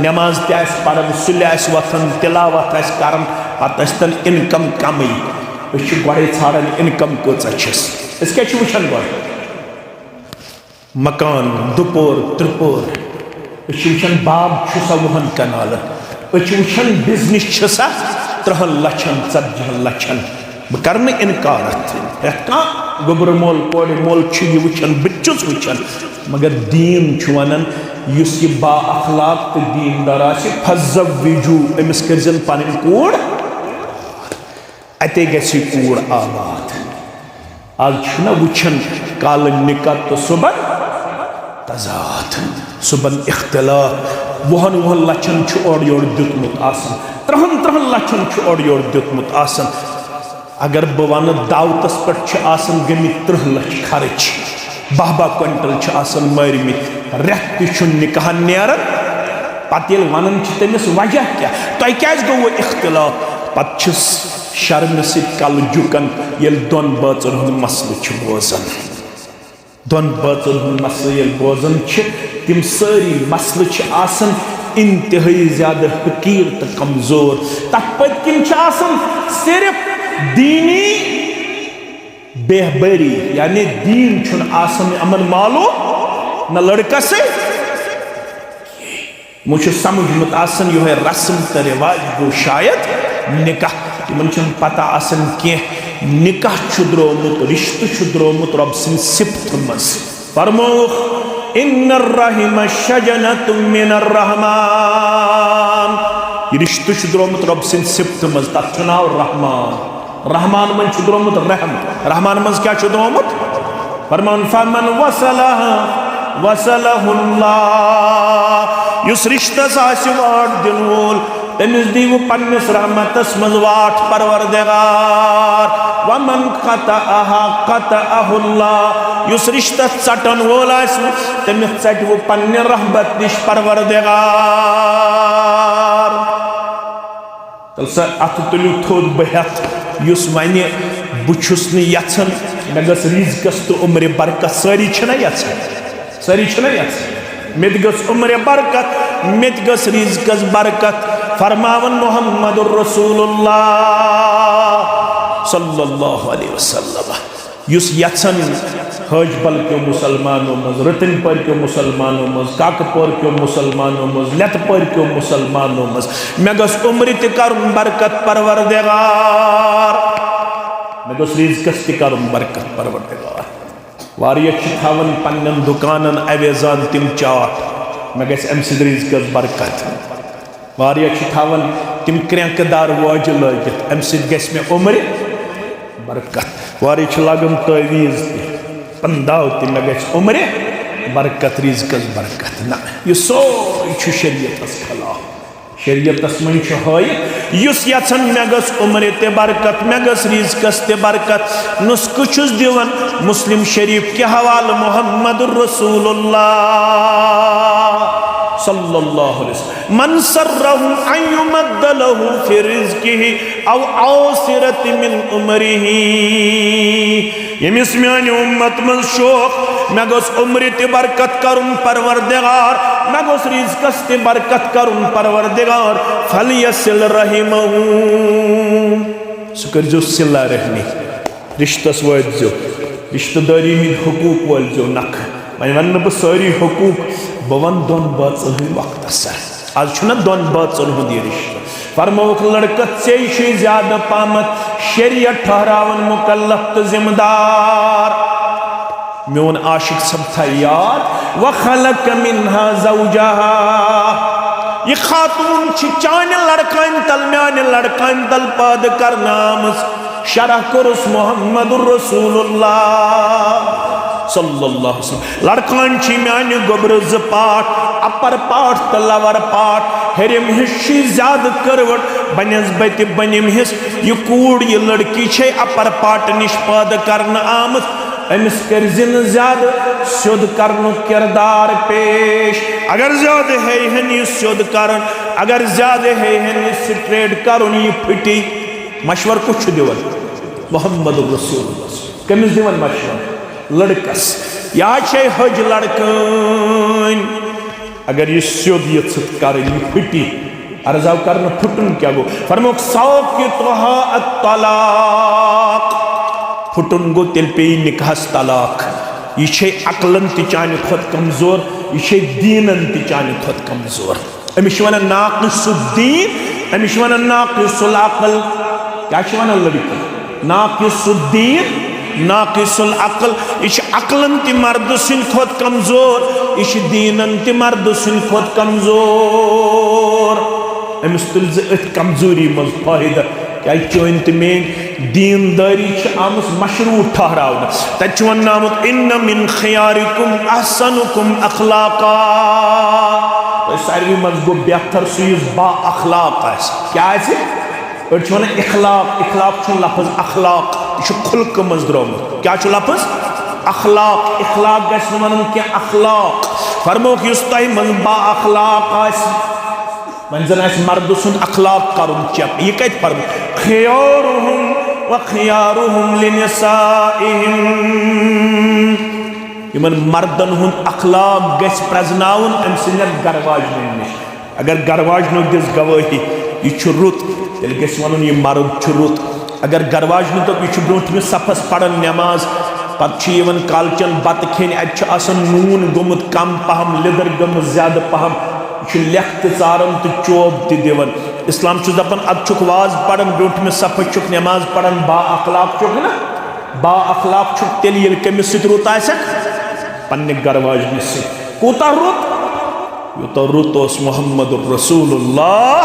नमाज तस पढ़न सुल वथन तिलावत कर पन इनकम कम गोड़े ान इनकम कस क्या वुचान गो मकान दुपोर त्रिपोर वुचान बाब सा 100 कनाल वुचान बिजनेस सा 30 लक्षन 40 लक्षन बह कर इनकार कह गोबर मोल कोड़ मोल वुचान बचुस वुचान मगर दीन वनान यह बा अखलाक तो दीनदार फज़व्विजू अमिस कर पन कूड़ अते गि कूड़ आबाद आज वुचान काल निकाह तो सुबह तजाद सुबह इख्तिलाफ 1 लक्षन ओर योर दितमुत 30 लक्षन ओर योर दितमुत अगर बह वन दावतस पे गमित 30 लक्ष खर्च 12 क्विंटल मरमित रेत निकाह नेरन पे वन तमिस वजह क्या तुम क्या गो इख्तिलाफ पे शर्म सल झुकन ये दोन बाचन मसल बोजान दोन बाचन मसल बोजान तम सारी मसल इंतहाई ज्यादा हकीर तो कमजोर तथ पत्किन सिर्फ दीनी बेहबरी यानी दीन अमन मालूम न लड़का से मुझे समझ यह रस्म तो रिवाज गो शायद निकाह इन पता कह निकाह द्रोमुत रिश्त द्रोमुत रब सिंह सिफ्त मज फरमो इन्नर रहिम शजनतुम मिनर रहमान रिश्त द्रोमुत रब सिंह सिफ्त मज तथ नाव रहमान रहमान मन द्रोमुत रहम रहमान मज क्या द्रोमुत फरमान फमन वसलह वसलहुल्लाह युस रिश्तस आसि वाट दिन वोल तमिस दीव पन्निस रहमतस मज वाट परवरदिगार वमन क़तअहा क़तअहुल्लाह युस रिश्तस चटन वोल आसि तमिस चट वो पन्ने रहमत निश परवरदिगार तल स अत तुलु थोद बहत युस वने बुछुस न यछन मे गस रिज़्क़स तो उम्र बरकत सारी छना यछन सारी छना यछन मे गस उम्र बरकत मे गस रिज़्क़स बरकत फरमावन मुहम्मदुर रसूलुल्लाह सल्लल्लाहु अलैहि वसल्लम युस यछन हज बल के मुसलमानों मज रतन पर के मुसलमानों मज काक पर के मुसलमानों मज लत पर के मुसलमानों मज मे गस उम्र त करुन बरकत परवरदिगार मे गस रिज़्क़स त करुन बरकत परवरदिगार वारिया थावन पन्न दुकानन अवेजान तिम चाट मे गस अम रिज़्क़स बरकत वारिया थावन तिम क्रैंकदार वाज लगित अम गस मे उम्र बरकत वारिया लगन तवीज़ पंदाव मे गस उम्र बरकत रिज़्क़स बरकत ना यह सोरी शरीयतस खिलाफ शरीयतस मन हयत यछन मे गस उम्र ते बरकत मे गस रिज़्क़स ते बरकत नुस्ख़ छुस दिवन मुस्लिम शरीफ के हवाले मुहम्मदुर रसूलुल्लाह सल्लल्लाहु अलैहि वसल्लम मन सर्रहु अन युमद्द लहु फी रिज़्क़िही औ औसिरत मिन उमरिही यमिस म्यानि उम्मत मज शोक मे गोस उम्र ते बरकत करुन परवरदिगार, मे गोस रिज़्क़स ते बरकत करुन परवरदिगार, फलयसिल रहिमहु, सु करजो सिला रहमी, रिश्तस वाजो, रिश्तेदारी हिंद हुकूक वालजो नख। वह वन बह सारी हुकूक, बह वन दोन बाचन हंद वक्तस। आज छुना दोन बाचन हुंद यह रिश्ता। फरमोक लड़का से ज्यादा पामत शरीयत ठहरावन मुकल्लफ तो जिम्मेदार। मोन आशिक सब था याद, व खलक मिन्हा ज़ौजहा, ये खातून चान लड़कन तल म्यान लड़कन तल पद करनाम शरह कुरुस मोहम्मदुर रसूलुल्लाह सल्लल्लाहु अलैहि वसल्लम। लड़कन म्यान गोबर ज पाठ, अपर पाठ तो लवर पाठ, हेरिम हिस्सी ज्यादा करवट बनस्बत बनिम हिस। यह कूड़ यह लड़की छे अपर पाठ निश पद करन आमत, अमिस कर ज्यादा शुद्ध करन किरदार पेश। अगर ज्यादा है यह शुद्ध करन, अगर ज्यादा है यह स्ट्रेट करन यह फटी। मशवर कुछ दिवन मोहम्मद रसूलुल्लाह कमिस दिवन मशवर लड़कस या छे हज लड़कन, अगर यह शुद्ध यह कर फटी अर्जाव करना फुटन क्या गो। फरमोक सौकितहा अत्तलाक, फुटन गो तेल पे निकाहस तलाक। यह अकलन तान खुद कमजोर, यह दीनन तान खुद कमजोर। Amish one नाक़िसुद्दीन, Amish one नाक़िसुल अक़ल। क्या वन लड़की नाक़िसुद्दीन नाक़िसुल अक़ल। यह अकलन ति मर्द सिंद खुद कमजोर, यह दीनन ति मर्द सिंद खुद कमजोर। अमिस तुल कमजोरी मज फायदा क्या चोन तो मेन दीनदारी आमस मशरूत ठहराव। तत वनामुत इन्न मिन खियारिकुम अहसनुकुम अखलाका, सारी मज गो बेहतर सुस बा अखलाक आस। क्या आसे वन इखलाक, इखलाक लफज अखलाक, यह खुल्क मज द्रोमुत। क्या लफज अखलाक, इखलाक गस वन क्या अखलाक। फरमोक युस तह मज बा अखलाक आस, मन जन मर्द सुन अखलाक करुन चेक। यह कत फर्म खियारुहुम व खियारुहुम लिनिसाइहिम, यमन मर्दन हुन अखलाक गस प्रजनाउन अम सिंदन गरवाजन निश। अगर गरवाजन दिस गवाही यह रुत, तेल गस वन यह मर्द रुत। अगर गरवाजन दोप यह ब्रोह सफस पड़न नमाज, पे कालचन बत खेन, अत नून गोमुत कम पहम, लिदर गम ज्यादा पहम, यह लेख तारन तो चोब दिवन। इस्लाम दपान अद वाज पड़न ब्रोह सफ चुक नमाज पड़न बा अखलाक चुक ना, बा अखलाक चुक तेल ये कमिस सत रुत पन्ने गरवाजन से कूता रुत, यूत रुत ओस मोहम्मदुर रसूलुल्लाह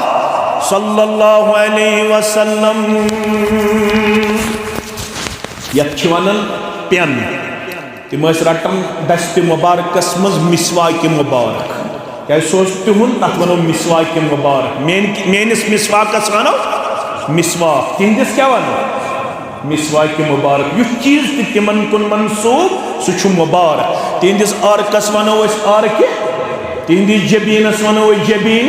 सल्लल्लाहु अलैहि वसल्लम। यथ वनन पेन तम रटन दस्त मुबारकस मज मिसवाक मुबारक। क्या सोच तुहन तथ वनो मिसवाक मुबारक। मेनिस मिसवाकस वनो मिसवाक, तिहदिस क्या वनो मिसवाक मुबारक। युह चीज तिमन कुन मनसूब सह मुबारक। तिहदिस आरकस वनो आरक, तिहदिस जबीनस वनो जबीन,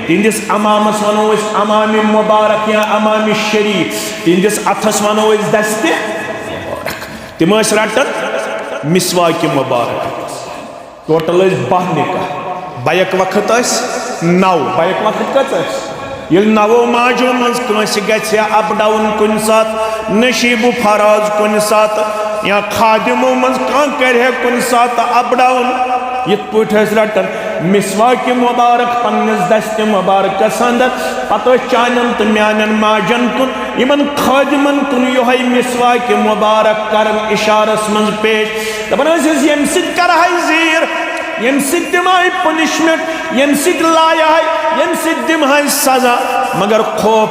तिहदिस अमामस वनो अमाम मुबारक या अमाम शरीफ, तिहदिस अथस वनो दस्त मुबारक। तिम रटन मिसवाक मुबारक। टोटल 12 निकाह। बैक वक्त 9, बैक वक्त कत ये 9 माजो मज गि अप डाउन कुन सात, नशीब फराज कुन सात, या खादिमो मज कह कुन सात अप डाउन। यथ पे रटन मिसवाक मुबारक पन्निस दस्त मुबारकस अंदर, पे चानन तो म्यान माजन कुन इन खादिमन कुन यह मिसवाक मुबारक कर इशारस मज पेश। दपान यम कर जीर, यम दिमाय पनिशमेंट, यम लाया यम दिमाय सजा। मगर खौफ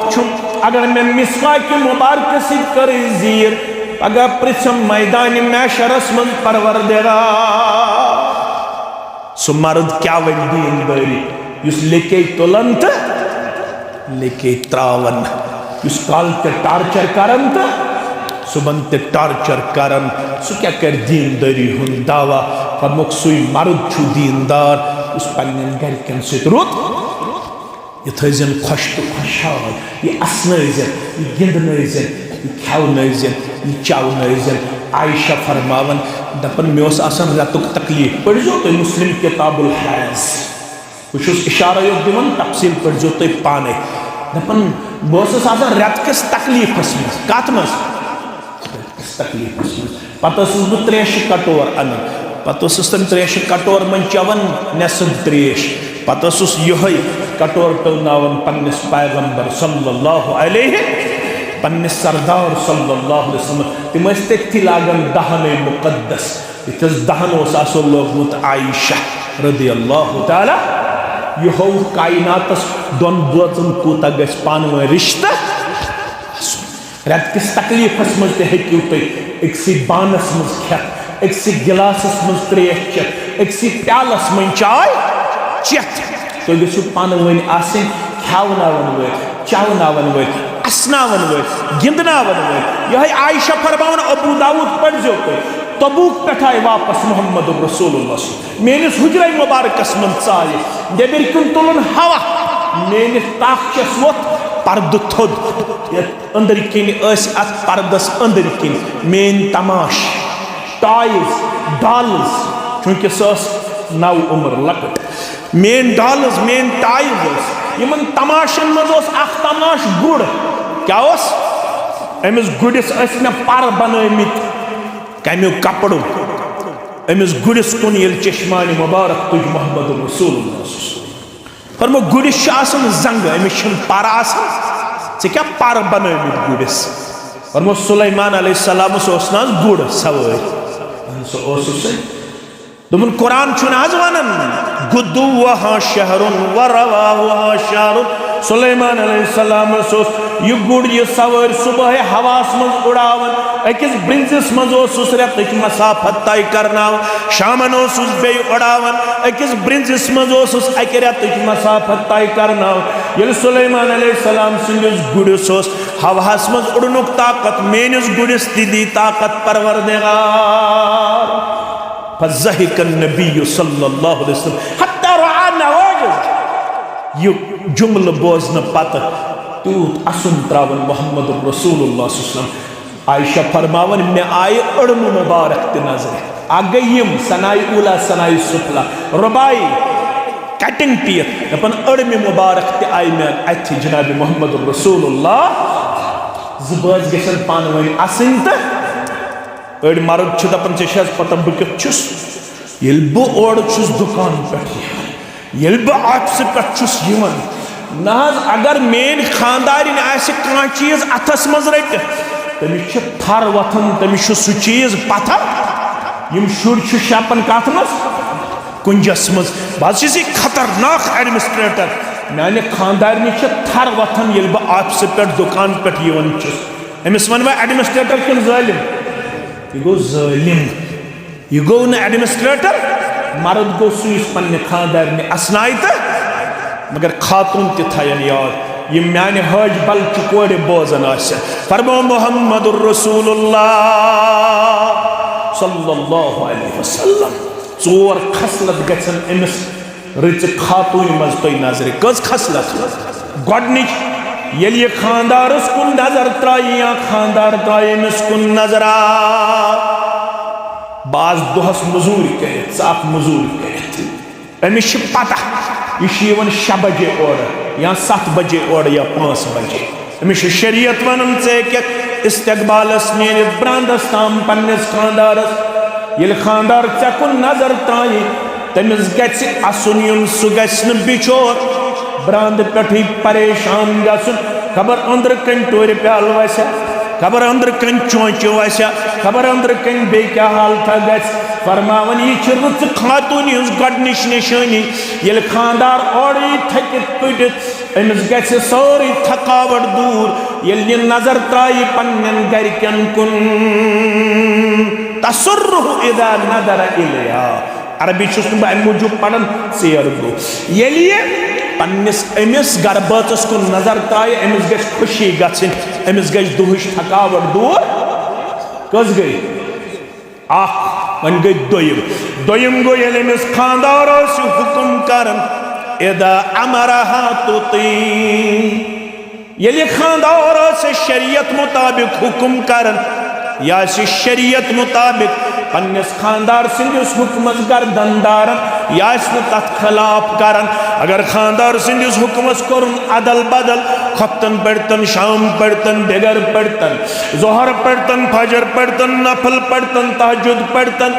अगर मे मिसवाक मुबारक सत कर जीर, अगर पृथम मैदान मैशरस मज परवरदिगार सह मर्द क्या वन दीनदारी, युस लेके तुलन तो लेके त्रावन, युस काल ते टार्चर करन तो सुबन ते टार्चर करन, सह क्या कर दीनदारी हुन दावा। फरमोक सुई मर्द छु दीनदार, उस पन्न गरकन सत रुत यह थन खुश तो खुशहाल, यह असनजन, यह गिंदन, यह खेवन, यह चवन, आयशा फरमावन दपन मे रतुक तकलीफ पढ़ो तुम मुस्लिम किताबुल हैज बहुत इशारा यो दिवन तफसील पढ़ो तुम पाने दपन बहुत रत किस तकलीफस मज कत मज तकलीफस मज पत बह त्रेश कटोर अन पत तम त्रेश कटोर मन चवन नेसफ त्रेश पत ये कटोर टोनावन पन्निस पैगंबर सल्लल्लाहु अलैहि पन्निस सरदार सल्लल्लाहु अलैहि वसल्लम तिम तथि लागन दहन मुकद्दस इतस दहन लोगमुत आयशा रदियल्लाहु ताला यह हो कायनातस दोन बोचन कूता गस पानव रिश्ता रत किस तकलीफस मज हेकू तुम अक्सी बानस मज खेत अक्सी गिलासस मज त्रेश चेत अक्सी प्यालस मन चाय चेत तुम गो पानवन खेवन वो चवन वो असनावन वो गिंदनावन वो यह आयशा फरमान अबू दाऊद पढ़ो तुम तबूक पे आए वापस मोहम्मद रसूलुल्लाह मेनिस हुजरे मुबारकस मन चाय नबर कुन तुलन हवा मेनिस ताकचस वोत पर्द थोद अंदर किन अत पर्दस अंदर किन मेन तमाश टॉयज डॉल्स चूंकि सस नव उम्र लकट मेन डॉल्स मेन टॉयज यमन तमाशन मज तमाश गुड़ क्या अमिस गुड़िस मे पर बनमित कमु कपड़ों अमिस गुड़िस कुन ये चश्मान मुबारक तुझ मोहम्मद रसूलुल्लाह फरमो गुड़िस जंग अमिस पर क्या पर बनमित गुड़िस फरमो सुलैमान अलैहिस्सलाम ना गुड़ सवार दोपन कुरान वन गुद्दुहा शहरुन व रवाहुहा शहरुन सुलैमान अलैहिस्सलाम यह गुड़ यह सवार सुबह हवास मज उड़ावन अकिस ब्रिंजिस मज रेतच मसाफत तय करना शामन बे उड़ावन अकिस ब्रिंजिस मज अकि रेतच मसाफत तय करना ये सुलैमान अलैहिस्सलाम संदिस गुड़िस हवास मज उड़नुक ताकत मेनिस गुड़िस दी ताकत परवरदिगार फज़हिक नबी सल्लल्लाहु अलैहि वसल्लम हत्ता रआ नवाजिज़ यह जुमल बोजन पत तूत असुन त्रावन मोहम्मद रसूलुल्लाह सल्लल्लाहु अलैहि वसल्लम आयशा फरमावन मे आय अड़म मुबारक त नजर आ गयम सनाई उला सनाई सुफला रुबाई कटिंग टीत दपन अड़म मुबारक त आय मे अथ जनाब मोहम्मद रसूलुल्लाह जबज गसन पानवन आसिन त अड़ मर्द दपान ऐ पता बह कुछ बह और दुकान पे बह ऑफिस पे ना अगर मेन खानदारिन कह चीज अथस मज रट तमिस थर वथन तमिस सह चीज पथर शुर शपन कत मज कुंजस मज बह खतरनाक एडमिनिस्ट्रेटर माने खानदारिन थर वथन ये बह ऑफिस पे दुकान पे अमिस वन वह एडमिनिस्ट्रेटर किन जालिम यह गो जालिम यह गो न एडमिनिस्ट्रेटर मर्द गो सुस पन्ने खानदारिन असनाई तो मगर खातून तयन याद यह माने हज बल कोर बोजन फरमो मोहम्मद रसूलुल्लाह सल्लल्लाहु अलैहि वसल्लम चोर खसलत गछन अमिस रिच खातून मज तुम नजर कस खसलत गोडनिच ये खानदारस कुन नजर त्राई या खानदार त्राई अमिस कुन नजर बाज दोहस मजूर कर मजूर कर अमिस पता यह 6 बजे और या 7 बजे और या 5 बजे अमिस शरीयत वन इस्तकबालस नीन ब्रांदस ताम पन्निस खानदारस ये खानदार ऐ कुन नजर त्राई तमिस गि असन युन सह गि बिचोर ब्रांद पे परेशान गसन खबर अंदर कन टोर प्याल वसा खबर अंदर कन चौंच वसा खबर अंदर कन बे क्या हालत ग फरमावन यह रुच खातून गोडनिश निशानी ये खानदार और थकित पिटित अमिस गि सारी थकावट दूर ये नजर त्राई पन्न गरकन कुन तसुर्रुहु इदा नदर इलैहा अरबी बह अम मूजूब पढ़ान सेर गो ये पन्निस अमिस गरबातस कुन नजर त्राय अमिस गि खुशी गन अमिस गि दुहच थकावट दूर कस गई वन गई दोयम गो ये अमिस खानदार हुकुम कर इदा अमरहा तुती ये खानदार शरीयत मुताबिक हुकुम कर या शरीयत मुताबिक पन्निस खानदार सिंदिस हुक्मस गर्दनदार या तथ खिलाफ करन अगर खानदार सिंदिस हुक्मस कोरुन अदल बदल खतन पढ़तन शाम पढ़तन दिगर पढ़तन जोहर पढ़तन फजर पढ़तन नफल पढ़तन तहज्जुद पढ़तन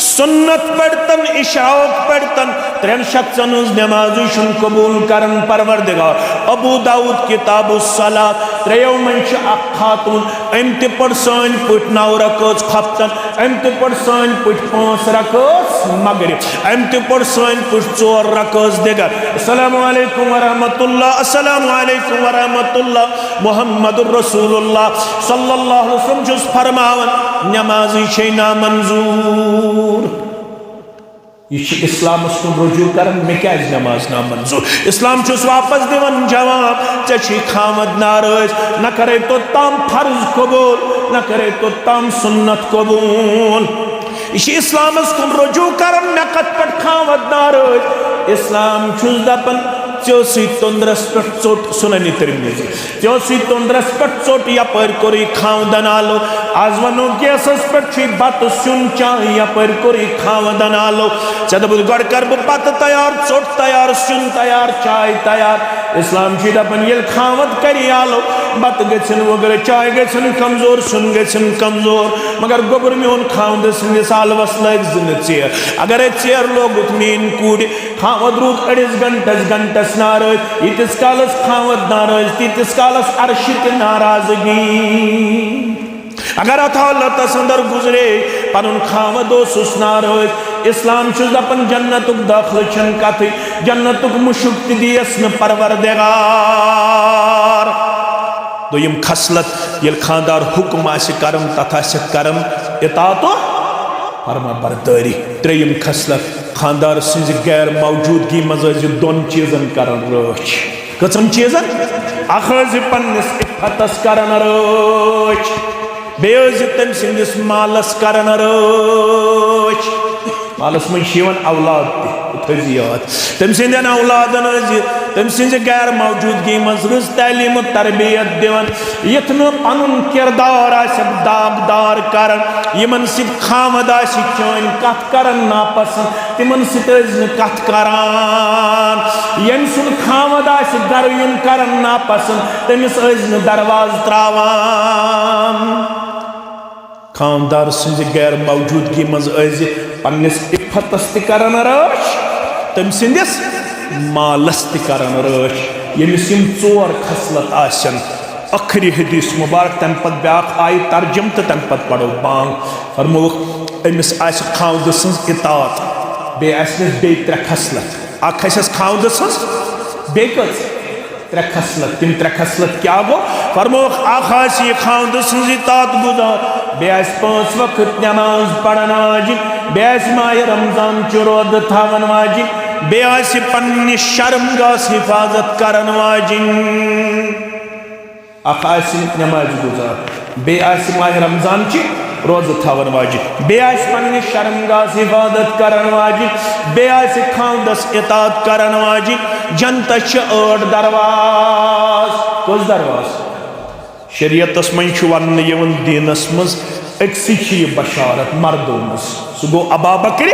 सुन्नत पढ़तन इशाओक पढ़तन त्रेन शख्सन नमाज कबूल करन परवरदिगार अबू दाऊद किताबुस सलात त्रेयो मंश अख खातून अम ते पढ़ सान पुट 9 रकात खतन अम ते पढ़ सान पुट 5 रकात मगरिब अम ते पढ़ सान पुट 4 रकात दिगर अस्सलामु अलैकुम व रहमतुल्लाह अस्सलामु अलैकुम व रहमतुल्लाह मुहम्मदुर रसूलुल्लाह सल्लल्लाहु अलैहि वसल्लम जुस फरमावन नमाज़ी छे ना मंजूर यह इस्लाम रुजू कर मे क्या नमाज ना मंजूर इस्लाम वापस दिवन जवाब चे खामद नाराज न करे तो ताम फर्ज कबूल न करे तो ताम सुन्नत कबूल यह इस्लाम रुजू कर मे कत पे खामद नाराज इस्लाम दपन चोसी तंद्रस पे चोट सुननी तिरमिज़ी चोसी तंद्रस पे चोट यपर कोरी खावदन आलो आज वनो गैसस पे छी बत सुन चाह यपर कोरी खावदन आलो चदबुल गड़ कर बत तैयार चोट तैयार सुन तैयार चाय तैयार इस्लाम छी दपन ये खावद करी आलो बत गछन वगैरह चाय गछन कमजोर सुन गछन कमजोर मगर गोबर में उन खावद सिंह साल वस लग जिन चेयर अगर चेयर लोग मीन कूड़ खावद रूद अड़िस घंटस नाराज इतिस कालस खावद नाराज तीतिस कालस अर्शित नाराजगी अगर अथालत अंदर गुजरे पनुन खावद सुस नाराज इस्लाम दपन जन्नतुक दाखिल छन कथ जन्नतुक मुशुक दियस न परवरदिगार दोयम खसलत ये खानदार हुक्म आसे करम तथा से करम इताअत फरमा बरदारी त्रेयम खसलत खानदार सिंज गैर मौजूदगी मज दोन चीजन करन रच कचन चीजन अखज पन्निस इफ्फतस करन रच बेज तम सिंदिस मालस करन रच मालस में शिवन औलाद याद तम सिंदन औलादन तम सिंज गैर मौजूदगी मज रज तालीम तरबियत दिवन यथ न पनुन किरदार आसक दागदार करन यमन सिद खामद आस चन कथ करन नापसंद तिमन सित कथ करान यम सुन खामद आस गर युन करन नापसंद तमिस दरवाज त्रावान खानदार सिंज गैर मौजूदगी मज पन्निस इफ्फतस त करन रश तम सिंदिस मालस त करन रश यमिस यम 4 खसलत आसन अखरी हदीस मुबारक तम पत ब्याख आय तर्जम तो तम पत पढ़ो बांग फरमो अमिस आस खावद सज इताअत बे आसनस बे 3 खसलत अख आसस खावद सज बे कस 3 खसलत तिम 3 खसलत क्या गो फरमो अख आस ये खावद सज इताअत गुजार बे आस 5 वक्त नमाज पढ़न वाजिब बे आस माह रमजान चुरोद थावन वाजिब बे आस पन्नि शर्मगाह हिफाजत करन वाजिब अख आस नमाज गुजार बे आस माह रमजान ची रोज थावन वाजिब बे आस पन्नि शर्मगाह हिफाजत करन वाजिब बे आस खावदस इताअत करन वाजिब जनतस 8 दरवाज कस दरवाज शरीयतस मन वन दीनस मज अक्सी बशारत मर्दों मज सह गो अबा बकर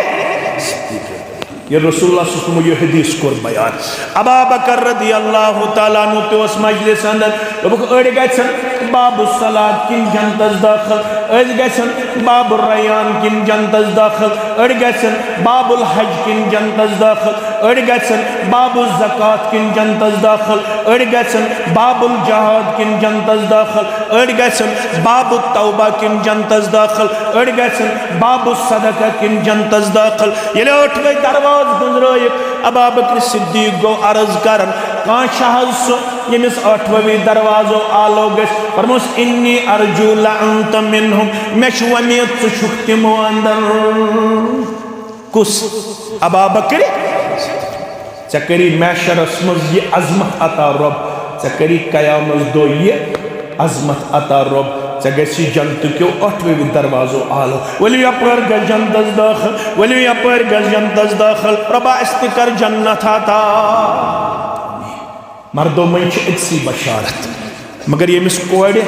ये रसूलुल्लाह ये हदीस कोर बयान अबा बकर रदियल्लाहु तआला अन्हु तोस मजलिस अंदर दोबक अड़ गछन बाबु सलात किन जन्नतस दाखिल अड़ गछन बाबु रैयान किन जन्नतस दाखिल अड़ गछन बाबुल हज किन जन्नतस दाखिल अड़ गछन बाबु ज़कात किन जन्नतस दाखिल अड़ गछन बाबुल जहाद किन जन्नतस दाखिल अड़ गछन बाबु तौबा किन जन्नतस दाखिल अड़ गछन बाबु सदका किन जन्नतस दाखिल ये 8वें दरवाज़ गुजरायक अबा बकर सिद्दीक गो अर्ज करन कां शहज सो यमिस 8वें दरवाजो आलो गस फरमोस इन्नी अर्जू लअंत मिनहुम मशवमियत सुख तिमो अंदर कुस अबा बकर चकरी मैशरस मज ये अजमत अता रब चकरी कयामत दो ये अजमत अता रब चगसी जन्नत क्यों 8वें दरवाजो आलो वली अपर गल जन्नत दाखिल वली अपर गल जन्नत दाखिल प्रभा इस्तिकर जन्नत आता मर्दों में अक्सी बशारत मगर यमिस कोड़े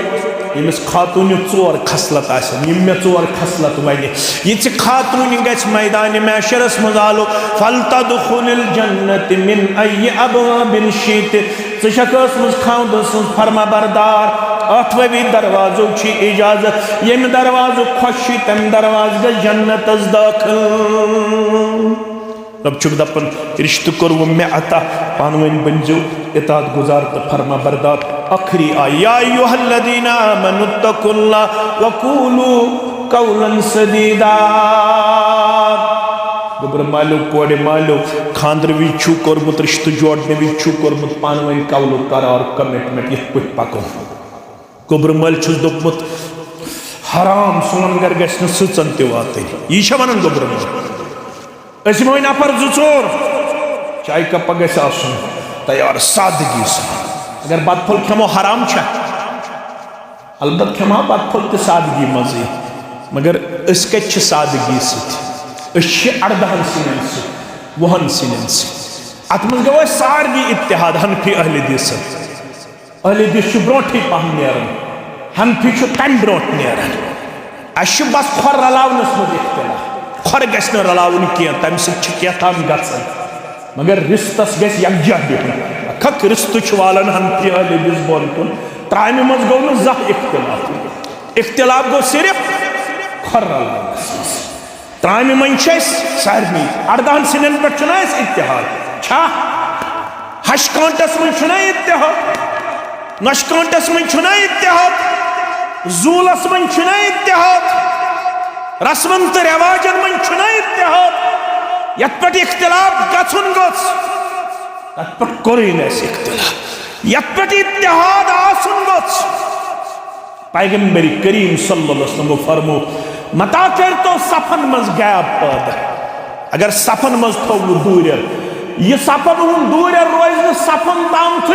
यमिस खातून 4 खसलत आसन यम मे 4 खसलत वन यह खातून गछ मैदान महशरस मज आलो फलतदखुलिल जन्नत मिन अय्यि अबवाबिन शित खाउद फरमा बरदार 8वें दरवाजो इजाजत यम दरवाजो खुश तम दरवाज ग जन्नत दाखिल रब चुक दपन रिश्त कर मे अता पानवन बनजो इतात गुजार तो फरमा बरदार आखिरी या अय्युहल्लज़ीना आमनुत्तकुल्लाह वक़ूलू क़ौलन सदीदा गोबर मालो कोड़े मालो खांद्र भी छू कोरमुत रिश्त जोड़ने भी छू कोरमुत पानवन कौलो करार कमिटमेंट यह कुछ पको गोबर माल छुस दोपमुत हराम सोनगर गश्न सुचन ते वाते यह शवनन गोबर माल ऐसे नफर 2 चाय कप गस आसन तैयार सादगी से अगर बतफल खमो हराम छा अलबत खमा बतफल तो सादगी मजे मगर अस कत सादगी सत 18 सिन वहन सिन अत मज गो सारे इत्तेहाद हनफी अहल दिस ब्रोठे पहन नेरन हनफी तम ब्रोट नेरन अस बस खोर रलावनस मज इख्तिलाफ खोर गस रलावन कह तम सम गन मगर रिश्तस गस यकजा बिहन खक रिश्त वालन हनफी अहल दिस बोन कुन त्रामे मज गो इख्तिलाफ इख्तिलाफ गो सिर्फ खोर रलावनस त्रामे मज सारे 18 सिन पे इत्तेहाद छा हश कांटस मज इत्तेहाद नश कांटस मज इत्तेहाद जूलस मज इत्तेहाद रस्मन तो रिवाजन मज इत्तेहाद यत पे इख्तिलाफ गन गोस तत पे कोर इख्तिलाफ यत पे इत्तेहाद आसन गोस पैगंबर करीम सल्लल्लाहु अलैहि वसल्लम फरमो मता कर तो सफन मज गैप पैदा अगर सफन मज थो दूर यह सफन हूं दूर रोज सफन ताम थो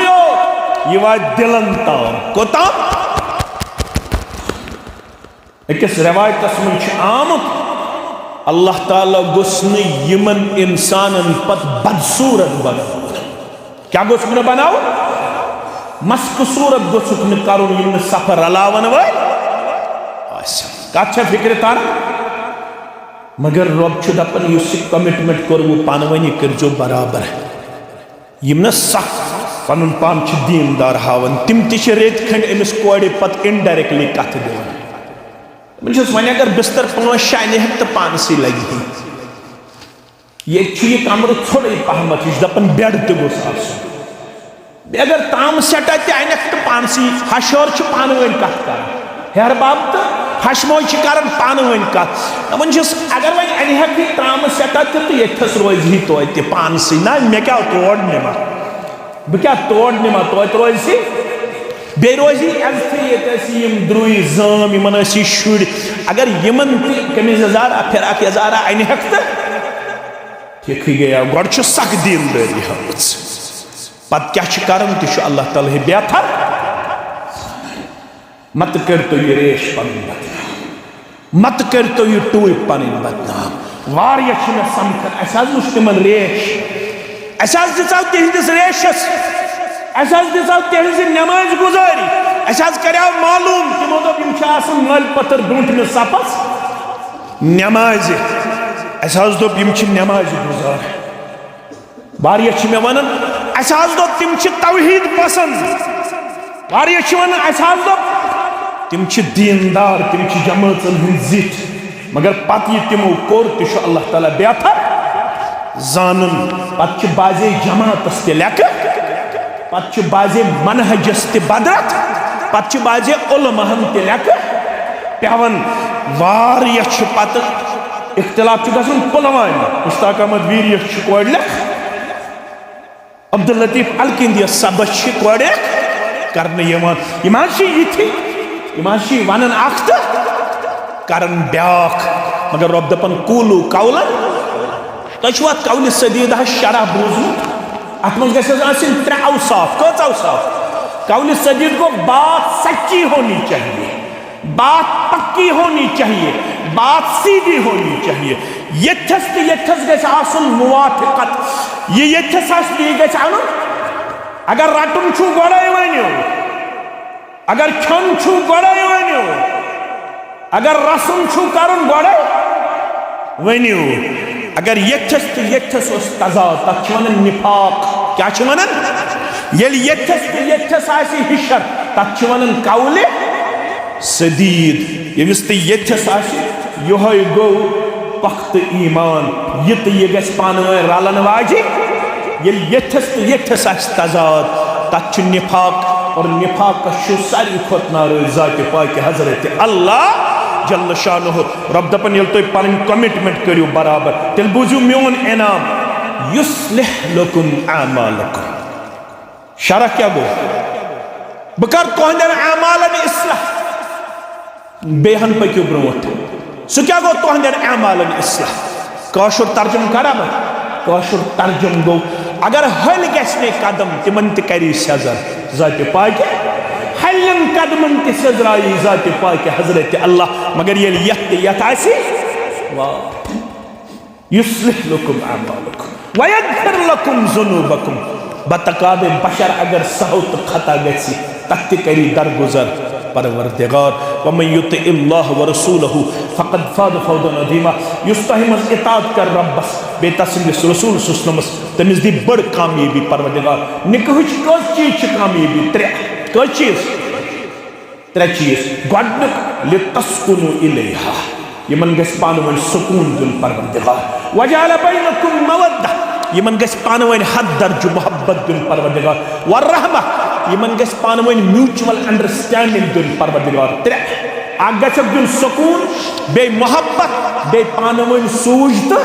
यह वा दिलन ताम कोताम अकिस रवायतस मज आमुत अल्लाह ताला गोस यमन इंसानन पत बदसूरत बनाव क्या गोस बनाव मस्क सूरत गोसुक करुन यम सफर रलावन वल कत फिक्र तार मगर रब दपन कमिटमेंट कर पानवनी करजो बराबर यम सख पन पान दीनदार हावन तिम रेत खंड अमिस कोड़े पत इनडायरेक्टली कथ दिवान वन अगर बिस्तर 5 शाने तो पानसी लगी ये कमर थोड़े पहमत यह दपन बेड तोस अगर ताम सेटा तक तो पानसी हशर पानवन कत कर हेर बाब तो हशमो कर पानवन कत वन अगर वन अनहक ताम सेटा तो यथस रोज तो पानसी ना मे क्या तोड़ निमा बह क्या तोड़ निमा तो रोजी बे रोजी यम द्रुई जाम इन शुर अगर यमन कमीज यजारा फिराक यजारा अनहक तो ठीक गया गोड सख दीनदारी हम पत क्या करन तो अल्लाह ताला बेहतर मत कर तो यह रेश पन बदनाम मत कर तो यह टूर पन बदनाम वारिया मे समखन अस तिम रेश अस दिशा तिहंदिस रेशस अस दिशा तिहंज नमाज गुजारी अस करो मालूम तमो दोप मल पतर ब्रूंठ सपस नमाज अस दोप नमाज गुजार वारिया मे वन अस दोप तिम तौहीद पसंद वारिया वन अस दोप तिम दीनदार तिम जमातन हंद जित मगर पत यह तिमो कोर तो अल्लाह ताला बेहतर जानन पत बाजे जमातस ते लेक पत बाजे मनहजस ते बदरत पत बाजे उलमहन ते लेक पेवन वारिया पत इख्तिलाफ गसन पुलवान मुश्ताक अहमद वीर कोड़ लेख अब्दुल लतीफ अलकिंदी सबस कोड़ करने यथी वन अख करन ब्याख मगर रब दपन कूलू कौलन तुम कौल सदीदा शरह बूजमुत अत मज गसन 3 औसाफ कत औसाफ कौल सदीद को बात सच्ची होनी चाहिए बात पक्की होनी चाहिए बात सीधी होनी चाहिए यथस तो यथस गसन मुवाफिकत ये यथस यह गन अगर रटुन गोड़े वनो अगर खन छु गड़े वनो अगर रसम छु करन गड़े वनो अगर यथस तो यथस तजाद तक निफाक क्या वनान ये यथस तो यथस आसी हिशर तक वनान कौल सदीद यमिस तो यथस आसी योहै गो पख्त ईमान ये तो ये गस पान रलन वाजि ये यथस तो यथस आसी तजाद तक निफाक और निफाक का सारी खुद नाराज जात पाक हजरत अल्लाह जल्ल शानुहु रब दपन यल तुम पन कमिटमेंट करियो बराबर तेल बुझू मोन इनाम युस्लिह लकुम आमालकुम शरह क्या गो बकर तुहंदन आमालन इस्लाह बेहन पक्यो ब्रोट सह क्या गो तुहंदन आमालन इस्लाह काशुर तर्जुम करा काशुर तर्जुम गो अगर हल गसने कदम तिमन त करी सजर जात पाक हलन कदमन त सजराई जात पाक हजरत अल्लाह मगर ये यत आसी युस्लिह लकुम आमालकुम व यगफिर लकुम ज़ुनूबकुम बतकाद बशर अगर सहु तो खता गसी तक करी दरगुजर परवरदिगार वमन युतिइल्लाह व रसूलहु फक़द फाज़ फ़ौज़न अज़ीमा युस तहिमस इताअत कर रब्बस बेतसमिस रसूल सुस्नमस तमिस दी बड़ कामयाबी परवरदिगार निकहुच कस चीज कामयाबी त्रे कस चीज त्रे चीज गडनुक लितस्कुनु इलैहा यमन गस पानवन सुकून दुन परवरदिगार वजअल बैनकुम मवद्दा यमन गस पानवन हद दर्ज मोहब्बत दुन परवरदिगार व रहमा यमन गस पानवन म्यूचुअल अंडरस्टैंडिंग दुन परवरदिगार त्रे आगछ दुन सुकून बे मोहब्बत बे पानवन सूझ तो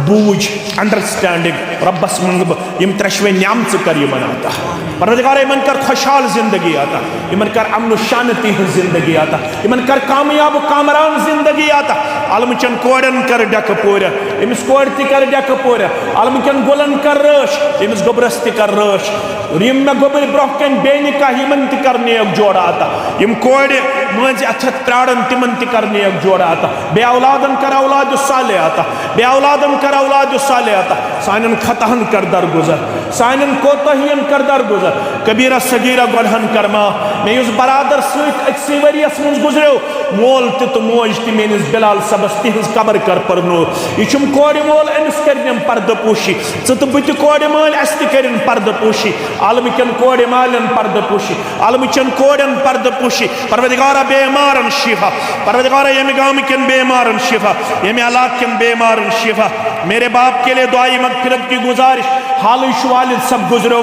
बूझ अंडरस्टैंडिंग रब्बस मंगब यम त्रशवे न्याम से कर यमन आता परवरदिगार यमन कर खुशहाल जिंदगी आता यमन कर अमन शांति जिंदगी आता यमन कर कामयाब कामरान जिंदगी आता आलमचन कोड़न कर डक पोर यमिस कोड़ ति कर डक पोर आलमचन गोलन कर रश यमिस गोबरस ति कर रश यम मे गोबर ब्रोकन बेनिका यमन ति कर नेक जोड़ा आता यम कोड़ मज अछत प्राड़न तिमन ति कर नेक जोड़ा आता बे औलादन कर औलाद साले आता बे औलादन कर औलाद साले आता सानन खतहन कर दर गुजर सानन कोतहियन कर दर गुजर कबीरा सगीरा गढ़हन करमा मे उस बरादर सत अक्सी वरियस मज गुजरो मोल तो मोज ति मेनिस बिलाल सबस तिहज कबर कर परनो यम कोड़ मोल अमिस करनम पर्द पोशी तो बुत कोड़ माल अस ति करिन पर्द पोशी आलमिकन कोड़ मालन पर्द पोशी आलमिचन कोड़न पर्द पोशी परवरदिगार बेमारन शिफा परवरदिगार यम गामिकन बेमारन शिफा यम इलाकन बेमारन शिफा मेरे बाप के लिए दुआई मगफिरत की गुजारिश हाल वालिद सब गुजरो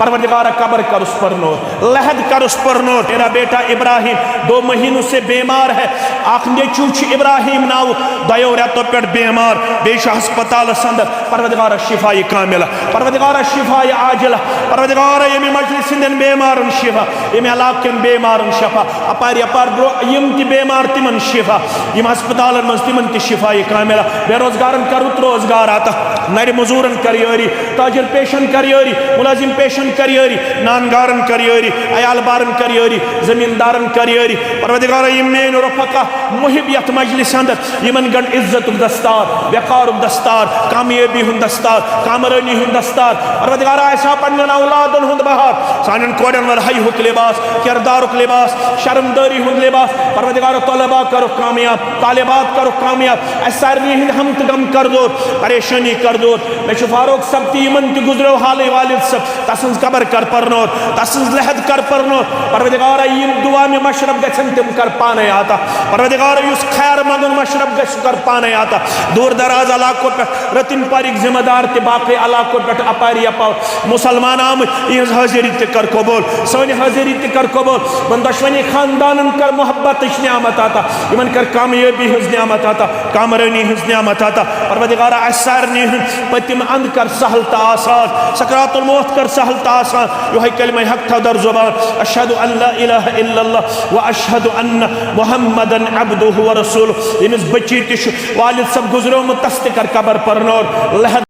परवरदिगार कबर कर उस पर नूर लहद कर उस पर नूर तेरा बेटा इब्राहिम 2 महीनों से बीमार है आख नेचू इब्राहिम नाव दयो रेतो पे बीमार बेश हस्पताल अंदर परवरदिगार शिफाई कामिला परवरदिगार शिफाई आजिला परवरदिगार यमी मजलिस सिंधन बीमार शिफा यमी इलाकन बीमार शिफा अपार अपार यम ति बीमार तिमन शिफा यम हस्पताल मज तिमन ति शिफाई कामिला बेरोजगारन कर रोजगार आता नर मजूरन कर योरी ताजिर पेशन कर योरी मुलाजिम पेशन करियोरी नानगारन करियोरी अयाल बारन करियोरी जमींदारन करियोरी परवरदिगार यमेन रफका मुहिबियत मजलिस अंदर यमन गण इज्जत दस्तार वकार दस्तार कामयाबी हुन दस्तार कामरानी हुन दस्तार परवरदिगार ऐसा पन्नन औलादन हुन बहार सानन कोडन वल हय हुक लिबास किरदारुक लिबास शर्मदारी हुन लिबास परवरदिगार तलबा करो कामयाब तालिबात करो कामयाब असरनी हिंद हम गम कर दो परेशानी कर दो मैं फारूक सब तीमन की गुजरो हाले वालिद सब तसन कबर कर परनोर तसंज लहद कर परनोर परवरदिगार यम दुआ में मशरब गछन तिम कर पाने आता परवरदिगार युस खैर मंगन मशरब गछ कर पाने आता दूर दराज इलाकों पे रतिन पारिक जिम्मेदार ते बाकी इलाकों पे अपारी अपा मुसलमान आम इस हाजिरी ते कर कबूल सोनी हाजिरी ते कर कबूल मन दुश्मनी खानदानन कर मोहब्बत नियामत आता यमन कर कामयाबी हिज नियामत आता कामरानी हिज नियामत आता परवरदिगार असर ने पतिम अंध कर सहलता आसान सकरातुल मौत कर सहलता आसान यो है कलमा हक था दर जुबान अशहदु अन ला इलाहा इल्लल्लाह व अशहदु अन्न मुहम्मदन अब्दुहु व रसूलुहु यमिस बच्ची तिश वालिद सब गुजरो मुतस्त कर कबर पर नूर लहद